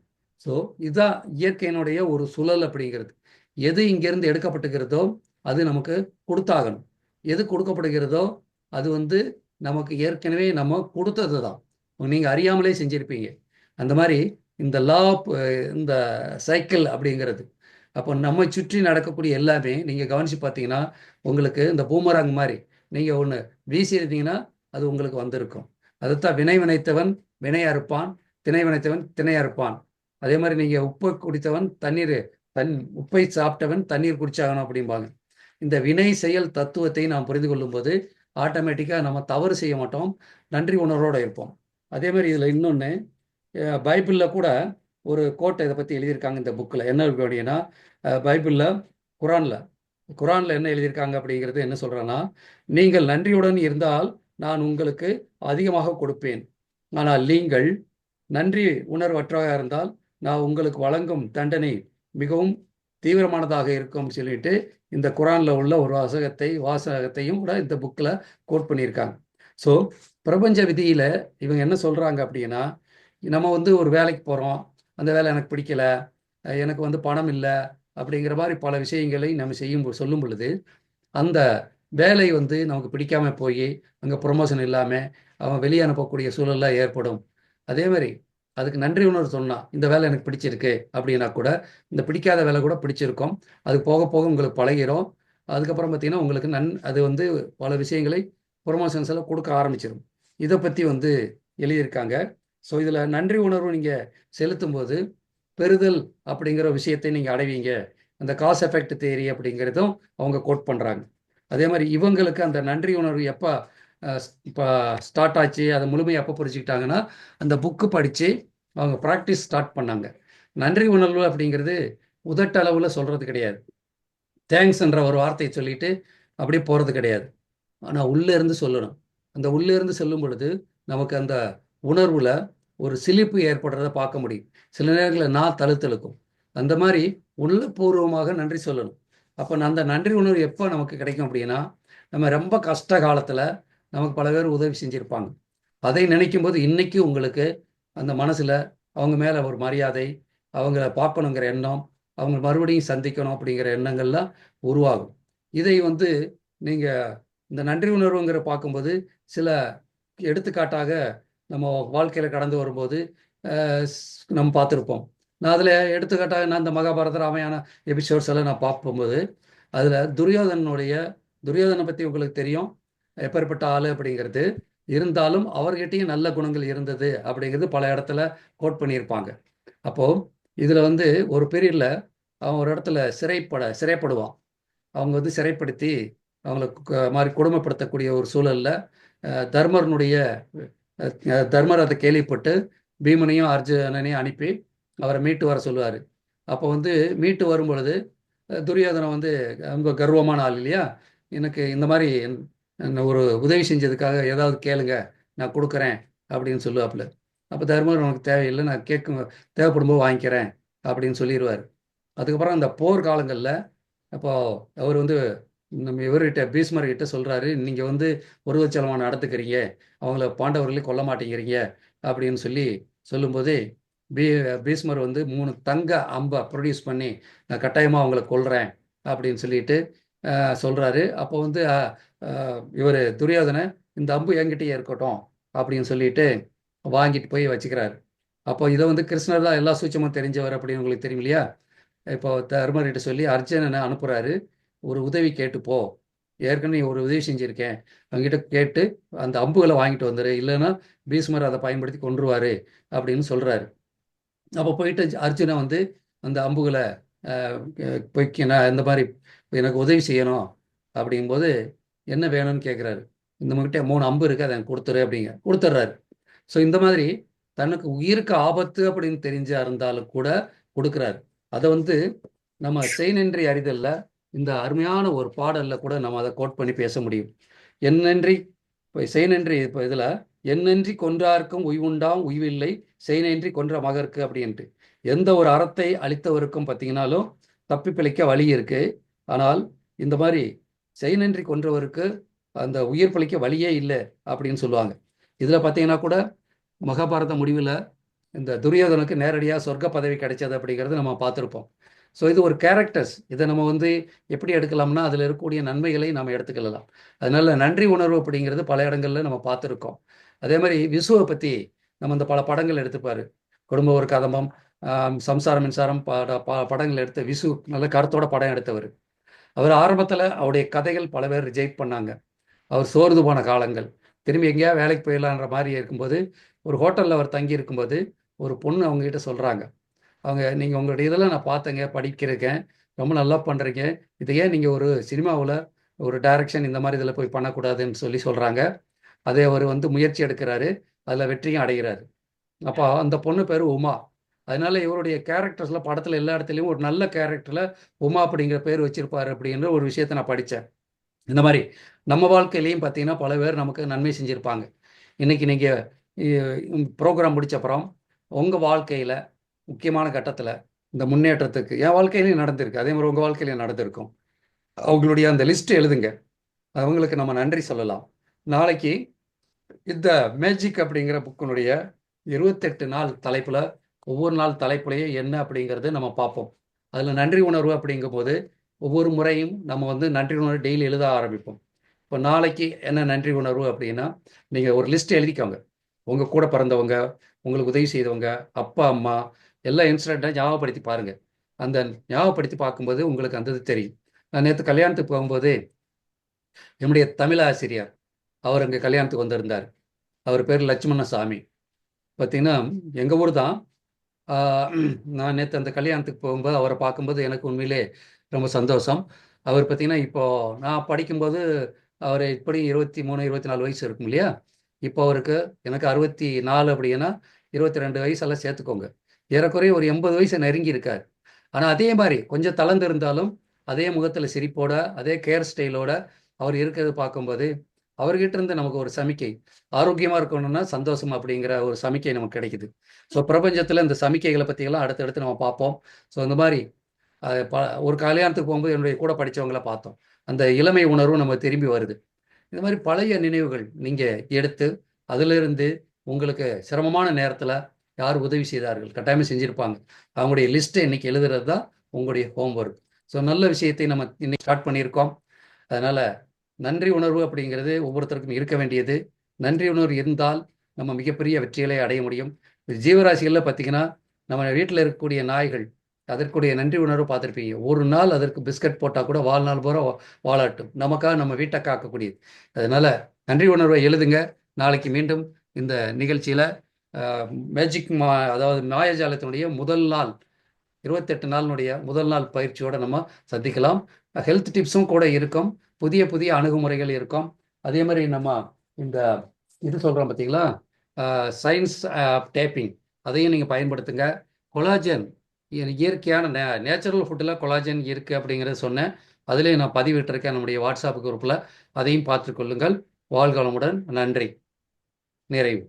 ஸோ இதுதான் இயற்கையினுடைய ஒரு சுழல் அப்படிங்கிறது. எது இங்கேருந்து எடுக்கப்பட்டுக்கிறதோ அது நமக்கு கொடுத்தாகணும், எது கொடுக்கப்படுகிறதோ அது வந்து நமக்கு ஏற்கனவே நம்ம கொடுத்தது தான், நீங்கள் அறியாமலே செஞ்சுருப்பீங்க. அந்த மாதிரி இந்த லா இந்த சைக்கிள் அப்படிங்கிறது. அப்போ நம்ம சுற்றி நடக்கக்கூடிய எல்லாமே நீங்கள் கவனித்து பார்த்தீங்கன்னா உங்களுக்கு இந்த பூமராங் மாதிரி நீங்கள் ஒன்று வீசியிருந்தீங்கன்னா அது உங்களுக்கு வந்திருக்கும். அதுதான் வினை வினைத்தவன் வினை அறுப்பான், திணை வினைத்தவன் திணை அறுப்பான். அதே மாதிரி நீங்கள் உப்பை குடித்தவன் உப்பை சாப்பிட்டவன் தண்ணீர் குடிச்சாகணும் அப்படிம்பாங்க. இந்த வினை செயல் தத்துவத்தை நாம் புரிந்து கொள்ளும்போது ஆட்டோமேட்டிக்காக நம்ம தவறு செய்ய மாட்டோம், நன்றி உணர்வோடு இருப்போம். அதே மாதிரி இதில் இன்னொன்று பைபிளில் கூட ஒரு கோட்டை இதை பற்றி எழுதியிருக்காங்க இந்த புக்கில். என்ன இருக்கு அப்படின்னா பைபிளில் குரானில் என்ன எழுதியிருக்காங்க அப்படிங்கிறது என்ன சொல்கிறேன்னா, நீங்கள் நன்றியுடன் இருந்தால் நான் உங்களுக்கு அதிகமாக கொடுப்பேன், ஆனால் நீங்கள் நன்றி உணர்வற்றதாக இருந்தால் நான் உங்களுக்கு வழங்கும் தண்டனை மிகவும் தீவிரமானதாக இருக்கும் சொல்லிட்டு இந்த குரானில் உள்ள ஒரு வாசகத்தையும் கூட இந்த புக்கில் கோட் பண்ணியிருக்காங்க. ஸோ பிரபஞ்ச விதியில் இவங்க என்ன சொல்கிறாங்க அப்படின்னா, நம்ம வந்து ஒரு வேலைக்கு போகிறோம், அந்த வேலை எனக்கு பிடிக்கல, எனக்கு வந்து பணம் இல்லை அப்படிங்கிற மாதிரி பல விஷயங்களை நம்ம சொல்லும் பொழுது அந்த வேலை வந்து நமக்கு பிடிக்காம போய் அங்கே ப்ரொமோஷன் இல்லாமல் அவன் வெளியே அனுப்பக்கூடிய சூழல்லாம் ஏற்படும். அதே மாதிரி அதுக்கு நன்றி உணர்வு சொன்னால் இந்த வேலை எனக்கு பிடிச்சிருக்கு அப்படின்னா கூட இந்த பிடிக்காத வேலை கூட பிடிச்சிருக்கும், அது போக போக உங்களுக்கு பழகிடும். அதுக்கப்புறம் பார்த்தீங்கன்னா உங்களுக்கு அது வந்து பல விஷயங்களை ப்ரொமோஷன்ஸ் எல்லாம் கொடுக்க ஆரம்பிச்சிடும். இதை பற்றி வந்து எழுதியிருக்காங்க. ஸோ இதில் நன்றி உணர்வு நீங்கள் செலுத்தும் போது பெறுதல் அப்படிங்கிற விஷயத்தை நீங்கள் அடைவீங்க. அந்த காஸ் எஃபெக்ட் தியரி அப்படிங்கிறதும் அவங்க கோட் பண்ணுறாங்க. அதே மாதிரி இவங்களுக்கு அந்த நன்றி உணர்வு எப்போ இப்போ ஸ்டார்ட் ஆச்சு, அதை முழுமையாக எப்போ புரிஞ்சுக்கிட்டாங்கன்னா அந்த புக்கு படித்து அவங்க ப்ராக்டிஸ் ஸ்டார்ட் பண்ணாங்க. நன்றி உணர்வு அப்படிங்கிறது உதட்டளவில் சொல்கிறது கிடையாது. தேங்க்ஸ்ன்ற ஒரு வார்த்தையை சொல்லிட்டு அப்படியே போகிறது கிடையாது. ஆனால் உள்ளே இருந்து சொல்லணும். அந்த உள்ளே இருந்து சொல்லும் பொழுது நமக்கு அந்த உணர்வில் ஒரு சிலிப்பு ஏற்படுறத பார்க்க முடியும். சில நேரங்களில் நான் தழுத்தழுக்கும். அந்த மாதிரி உள்ளபூர்வமாக நன்றி சொல்லணும். அப்போ அந்த நன்றி உணர்வு எப்போ நமக்கு கிடைக்கும் அப்படின்னா, நம்ம ரொம்ப கஷ்ட காலத்தில் நமக்கு பல பேர் உதவி செஞ்சுருப்பாங்க. அதை நினைக்கும் போது இன்னைக்கு உங்களுக்கு அந்த மனசில் அவங்க மேலே ஒரு மரியாதை, அவங்கள பார்க்கணுங்கிற எண்ணம், அவங்க மறுபடியும் சந்திக்கணும் அப்படிங்கிற எண்ணங்கள்லாம் உருவாகும். இதை வந்து நீங்கள் இந்த நன்றி உணர்வுங்கிற பார்க்கும்போது சில எடுத்துக்காட்டாக நம்ம வாழ்க்கையில் கடந்து வரும்போது நம்ம பார்த்துருப்போம். நான் அதில் எடுத்துக்காட்டாக நான் இந்த மகாபாரத ராமாயண எபிசோட்ஸ் எல்லாம் நான் பார்க்கும்போது அதில் துரியோதனை பற்றி உங்களுக்கு தெரியும், எப்பேற்பட்ட ஆள் அப்படிங்கிறது. இருந்தாலும் அவர்கிட்டையும் நல்ல குணங்கள் இருந்தது அப்படிங்கிறது பல இடத்துல கோட் பண்ணியிருப்பாங்க. அப்போது இதில் வந்து ஒரு பீரியடில் அவன் ஒரு இடத்துல சிறைப்படுவான். அவங்க வந்து சிறைப்படுத்தி அவங்கள மாதிரி கொடுமைப்படுத்தக்கூடிய ஒரு சூழலில் தர்மர் அதை கேள்விப்பட்டு பீமனையும் அர்ஜுனனையும் அனுப்பி அவரை மீட்டு வர சொல்லுவார். அப்போ வந்து மீட்டு வரும் பொழுது துரியோதனை வந்து ரொம்ப கர்வமான ஆள் இல்லையா, எனக்கு இந்த மாதிரி ஒரு உதவி செஞ்சதுக்காக ஏதாவது கேளுங்க, நான் கொடுக்குறேன் அப்படின்னு சொல்லுவாப்புல. அப்போ தர்மர் உனக்கு தேவையில்லை, நான் தேவைப்படும்போது வாங்கிக்கிறேன் அப்படின்னு சொல்லிடுவார். அதுக்கப்புறம் அந்த போர் காலங்களில் அப்போ அவர் வந்து நம்ம இவர்கிட்ட பீஷ்மர்கிட்ட சொல்கிறாரு, நீங்கள் வந்து உருவச்சலமாக நடத்துக்கிறீங்க, அவங்கள பாண்டவர்களே கொல்ல மாட்டேங்கிறீங்க அப்படின்னு சொல்லும்போது பீஷ்மர் வந்து 3 தங்க அம்பை ப்ரொடியூஸ் பண்ணி நான் கட்டாயமாக அவங்கள கொல்றேன் அப்படின்னு சொல்லிட்டு சொல்கிறாரு. அப்போ வந்து இவர் துரியோதனை இந்த அம்பு என்கிட்டயே இருக்கட்டும் அப்படின்னு சொல்லிட்டு வாங்கிட்டு போய் வச்சுக்கிறாரு. அப்போ இதை வந்து கிருஷ்ணர் தான் எல்லா சூட்சமும் தெரிஞ்சவர் அப்படின்னு உங்களுக்கு தெரியும் இல்லையா. இப்போ தர்மர்கிட்ட சொல்லி அர்ஜுனனை அனுப்புகிறாரு, ஒரு உதவி கேட்டு போ, ஏற்கனவே ஒரு உதவி செஞ்சுருக்கேன், அவங்ககிட்ட கேட்டு அந்த அம்புகளை வாங்கிட்டு வந்துரு, இல்லைன்னா பீஷ்மர் அதை பயன்படுத்தி கொன்றுவார் அப்படின்னு சொல்கிறாரு. அப்போ போயிட்டு அர்ஜுனை வந்து அந்த அம்புகளை போய்க்கு நான் இந்த மாதிரி எனக்கு உதவி செய்யணும் அப்படிங்கும்போது என்ன வேணும்னு கேட்குறாரு. இந்த மாதிரிட்ட 3 அம்பு இருக்குது, அதை எனக்கு கொடுத்துட்றாரு. ஸோ இந்த மாதிரி தனக்கு உயிருக்கு ஆபத்து அப்படின்னு தெரிஞ்சா இருந்தாலும் கூட கொடுக்குறாரு. அதை வந்து நம்ம செய்நன்றி அறிதல்ல இந்த அருமையான ஒரு பாடலில் கூட நம்ம அதை கோட் பண்ணி பேச முடியும். என்னன்றி இப்போ செய்நன்றி இப்போ இதில் என்னன்றி கொன்றார்க்கும் உய்வுண்டாம் உய்வில்லை, செய்நன்றி கொன்ற மகருக்கு அப்படின்ட்டு எந்த ஒரு அறத்தை அளித்தவருக்கும் பார்த்தீங்கன்னாலும் தப்பி பிழைக்க வழி இருக்கு. ஆனால் இந்த மாதிரி செய்நன்றி கொன்றவருக்கு அந்த உயிர் பிழைக்க வழியே இல்லை அப்படின்னு சொல்லுவாங்க. இதில் பார்த்தீங்கன்னா கூட மகாபாரத முடிவில் இந்த துரியோதனுக்கு நேரடியாக சொர்க்க பதவி கிடைச்சது அப்படிங்கிறது நம்ம பார்த்துருப்போம். ஸோ இது ஒரு கேரக்டர்ஸ். இதை நம்ம வந்து எப்படி எடுக்கலாம்னா அதில் இருக்கக்கூடிய நன்மைகளை நம்ம எடுத்துக்கலாம். அதனால நன்றி உணர்வு அப்படிங்கிறது பல இடங்கள்ல நம்ம பார்த்துருக்கோம். அதே மாதிரி விசுவை பற்றி நம்ம இந்த பல படங்கள் எடுத்துப்பாரு. குடும்ப ஒரு கதம்பம், சம்சாரம் மின்சாரம் படங்கள் எடுத்த விசு நல்ல கருத்தோட படம் எடுத்தவர். அவர் ஆரம்பத்தில் அவருடைய கதைகள் பல பேர் ரிஜெக்ட் பண்ணாங்க. அவர் சோர்ந்து போன காலங்கள், திரும்பி எங்கேயா வேலைக்கு போயிடலான்ற மாதிரி இருக்கும்போது ஒரு ஹோட்டலில் அவர் தங்கி இருக்கும்போது ஒரு பொண்ணு அவங்ககிட்ட சொல்கிறாங்க, அவங்க நீங்கள் உங்களுடைய இதெல்லாம் நான் பார்த்தேங்க, படிக்கிறேன், ரொம்ப நல்லா பண்ணுறீங்க, இதையே நீங்கள் ஒரு சினிமாவில் ஒரு டைரக்ஷன் இந்த மாதிரி இதில் போய் பண்ணக்கூடாதுன்னு சொல்கிறாங்க. அதை அவர் வந்து முயற்சி எடுக்கிறாரு, அதில் வெற்றியும் அடைகிறாரு. அப்போ அந்த பொண்ணு பேர் உமா. அதனால இவருடைய கேரக்டர்ஸில் படத்தில் எல்லா இடத்துலையும் ஒரு நல்ல கேரக்டரில் உமா அப்படிங்கிற பேர் வச்சிருப்பாரு அப்படிங்கிற ஒரு விஷயத்தை நான் படித்தேன். இந்த மாதிரி நம்ம வாழ்க்கையிலையும் பார்த்தீங்கன்னா பல பேர் நமக்கு நன்மை செஞ்சுருப்பாங்க. இன்றைக்கி நீங்கள் ப்ரோக்ராம் முடிச்சப்புறம் உங்கள் வாழ்க்கையில் முக்கியமான கட்டத்தில் இந்த முன்னேற்றத்துக்கு என் வாழ்க்கையிலையும் நடந்திருக்கு, அதே மாதிரி உங்கள் வாழ்க்கையிலையும் நடந்திருக்கும். அவங்களுடைய அந்த லிஸ்ட் எழுதுங்க, அவங்களுக்கு நம்ம நன்றி சொல்லலாம். நாளைக்கு இந்த மேஜிக் அப்படிங்கிற புக்கினுடைய 28 நாள் தலைப்பில் ஒவ்வொரு நாள் தலைப்புலையும் என்ன அப்படிங்கிறது நம்ம பார்ப்போம். அதில் நன்றி உணர்வு அப்படிங்கும்போது ஒவ்வொரு முறையும் நம்ம வந்து நன்றி உணர்வு டெய்லி எழுத ஆரம்பிப்போம். இப்போ நாளைக்கு என்ன நன்றி உணர்வு அப்படின்னா நீங்கள் ஒரு லிஸ்ட் எழுதிக்கோங்க. உங்கள் கூட பிறந்தவங்க, உங்களுக்கு உதவி செய்தவங்க, அப்பா அம்மா எல்லா இன்சிடெண்ட்டாக ஞாபகப்படுத்தி பாருங்கள். அந்த ஞாபகப்படுத்தி பார்க்கும்போது உங்களுக்கு அந்த இது தெரியும். நான் நேற்று கல்யாணத்துக்கு போகும்போது என்னுடைய தமிழ் ஆசிரியர் அவர் அங்கே கல்யாணத்துக்கு வந்திருந்தார். அவர் பேர் லட்சுமணசாமி. பார்த்திங்கன்னா எங்கள் ஊர் தான். நான் நேற்று அந்த கல்யாணத்துக்கு போகும்போது அவரை பார்க்கும்போது எனக்கு உண்மையிலே ரொம்ப சந்தோஷம். அவர் பார்த்திங்கன்னா இப்போது நான் படிக்கும்போது அவர் இப்படி 23, 24 வயசு இருக்கும் இல்லையா. இப்போ அவருக்கு எனக்கு 64 அப்படின்னா 22 வயசெல்லாம் சேர்த்துக்கோங்க. ஏறக்குறைய ஒரு 80 வயசு நெருங்கி இருக்கார். ஆனால் அதே மாதிரி கொஞ்சம் தளர்ந்து இருந்தாலும் அதே முகத்தில் சிரிப்போட அதே கேர் ஸ்டைலோட அவர் இருக்கிறது பார்க்கும்போது அவர்கிட்ட இருந்து நமக்கு ஒரு சமிக்கை, ஆரோக்கியமாக இருக்கணும்னா சந்தோஷம் அப்படிங்கிற ஒரு சமிக்கை நமக்கு கிடைக்குது. ஸோ பிரபஞ்சத்தில் இந்த சமிக்கைகளை பற்றியெல்லாம் அடுத்தடுத்து நம்ம பார்ப்போம். ஸோ இந்த மாதிரி ஒரு கல்யாணத்துக்கு போகும்போது என்னுடைய கூட படித்தவங்கள பார்த்தோம். அந்த இளமை உணர்வு நம்ம திரும்பி வருது. இந்த மாதிரி பழைய நினைவுகள் நீங்கள் எடுத்து அதிலிருந்து உங்களுக்கு சிரமமான நேரத்தில் யார் உதவி செய்தார்கள் கட்டாயமாக செஞ்சுருப்பாங்க. அவங்களுடைய லிஸ்ட்டை இன்னைக்கு எழுதுறது தான் உங்களுடைய ஹோம்ஒர்க். ஸோ நல்ல விஷயத்தை நம்ம இன்னைக்கு ஸ்டார்ட் பண்ணியிருக்கோம். அதனால் நன்றி உணர்வு அப்படிங்கிறது ஒவ்வொருத்தருக்கும் இருக்க வேண்டியது. நன்றி உணர்வு இருந்தால் நம்ம மிகப்பெரிய வெற்றிகளை அடைய முடியும். ஜீவராசிகளில் பார்த்தீங்கன்னா நம்ம வீட்டில் இருக்கக்கூடிய நாய்கள் அதற்குடைய நன்றி உணர்வு பார்த்துருப்பீங்க. ஒரு நாள் அதற்கு பிஸ்கட் போட்டால் கூட வாழ்நாள் பூரா வாழாட்டும். நமக்காக நம்ம வீட்டை காக்கக்கூடியது. அதனால் நன்றி உணர்வை எழுதுங்க. நாளைக்கு மீண்டும் இந்த நிகழ்ச்சியில் மேஜிக் அதாவது மாயாஜாலத்தினுடைய முதல் நாள் 28 நாளினுடைய முதல் நாள் பயிற்சியோடு நம்ம சந்திக்கலாம். ஹெல்த் டிப்ஸும் கூட இருக்கும். புதிய புதிய அணுகுமுறைகள் இருக்கும். அதே மாதிரி நம்ம இந்த இது சொல்கிறோம் பார்த்தீங்களா, சயின்ஸ் டேப்பிங், அதையும் நீங்கள் பயன்படுத்துங்க. கொலாஜன் இயற்கையான நேச்சுரல் ஃபுட்டில் கொலாஜன் இருக்குது அப்படிங்கிறத சொன்னேன். அதுலேயும் நான் பதிவிட்டிருக்கேன் நம்முடைய வாட்ஸ்அப் குரூப்பில். அதையும் பார்த்துக்கொள்ளுங்கள். வாழ்க வளமுடன். நன்றி. நிறைவு.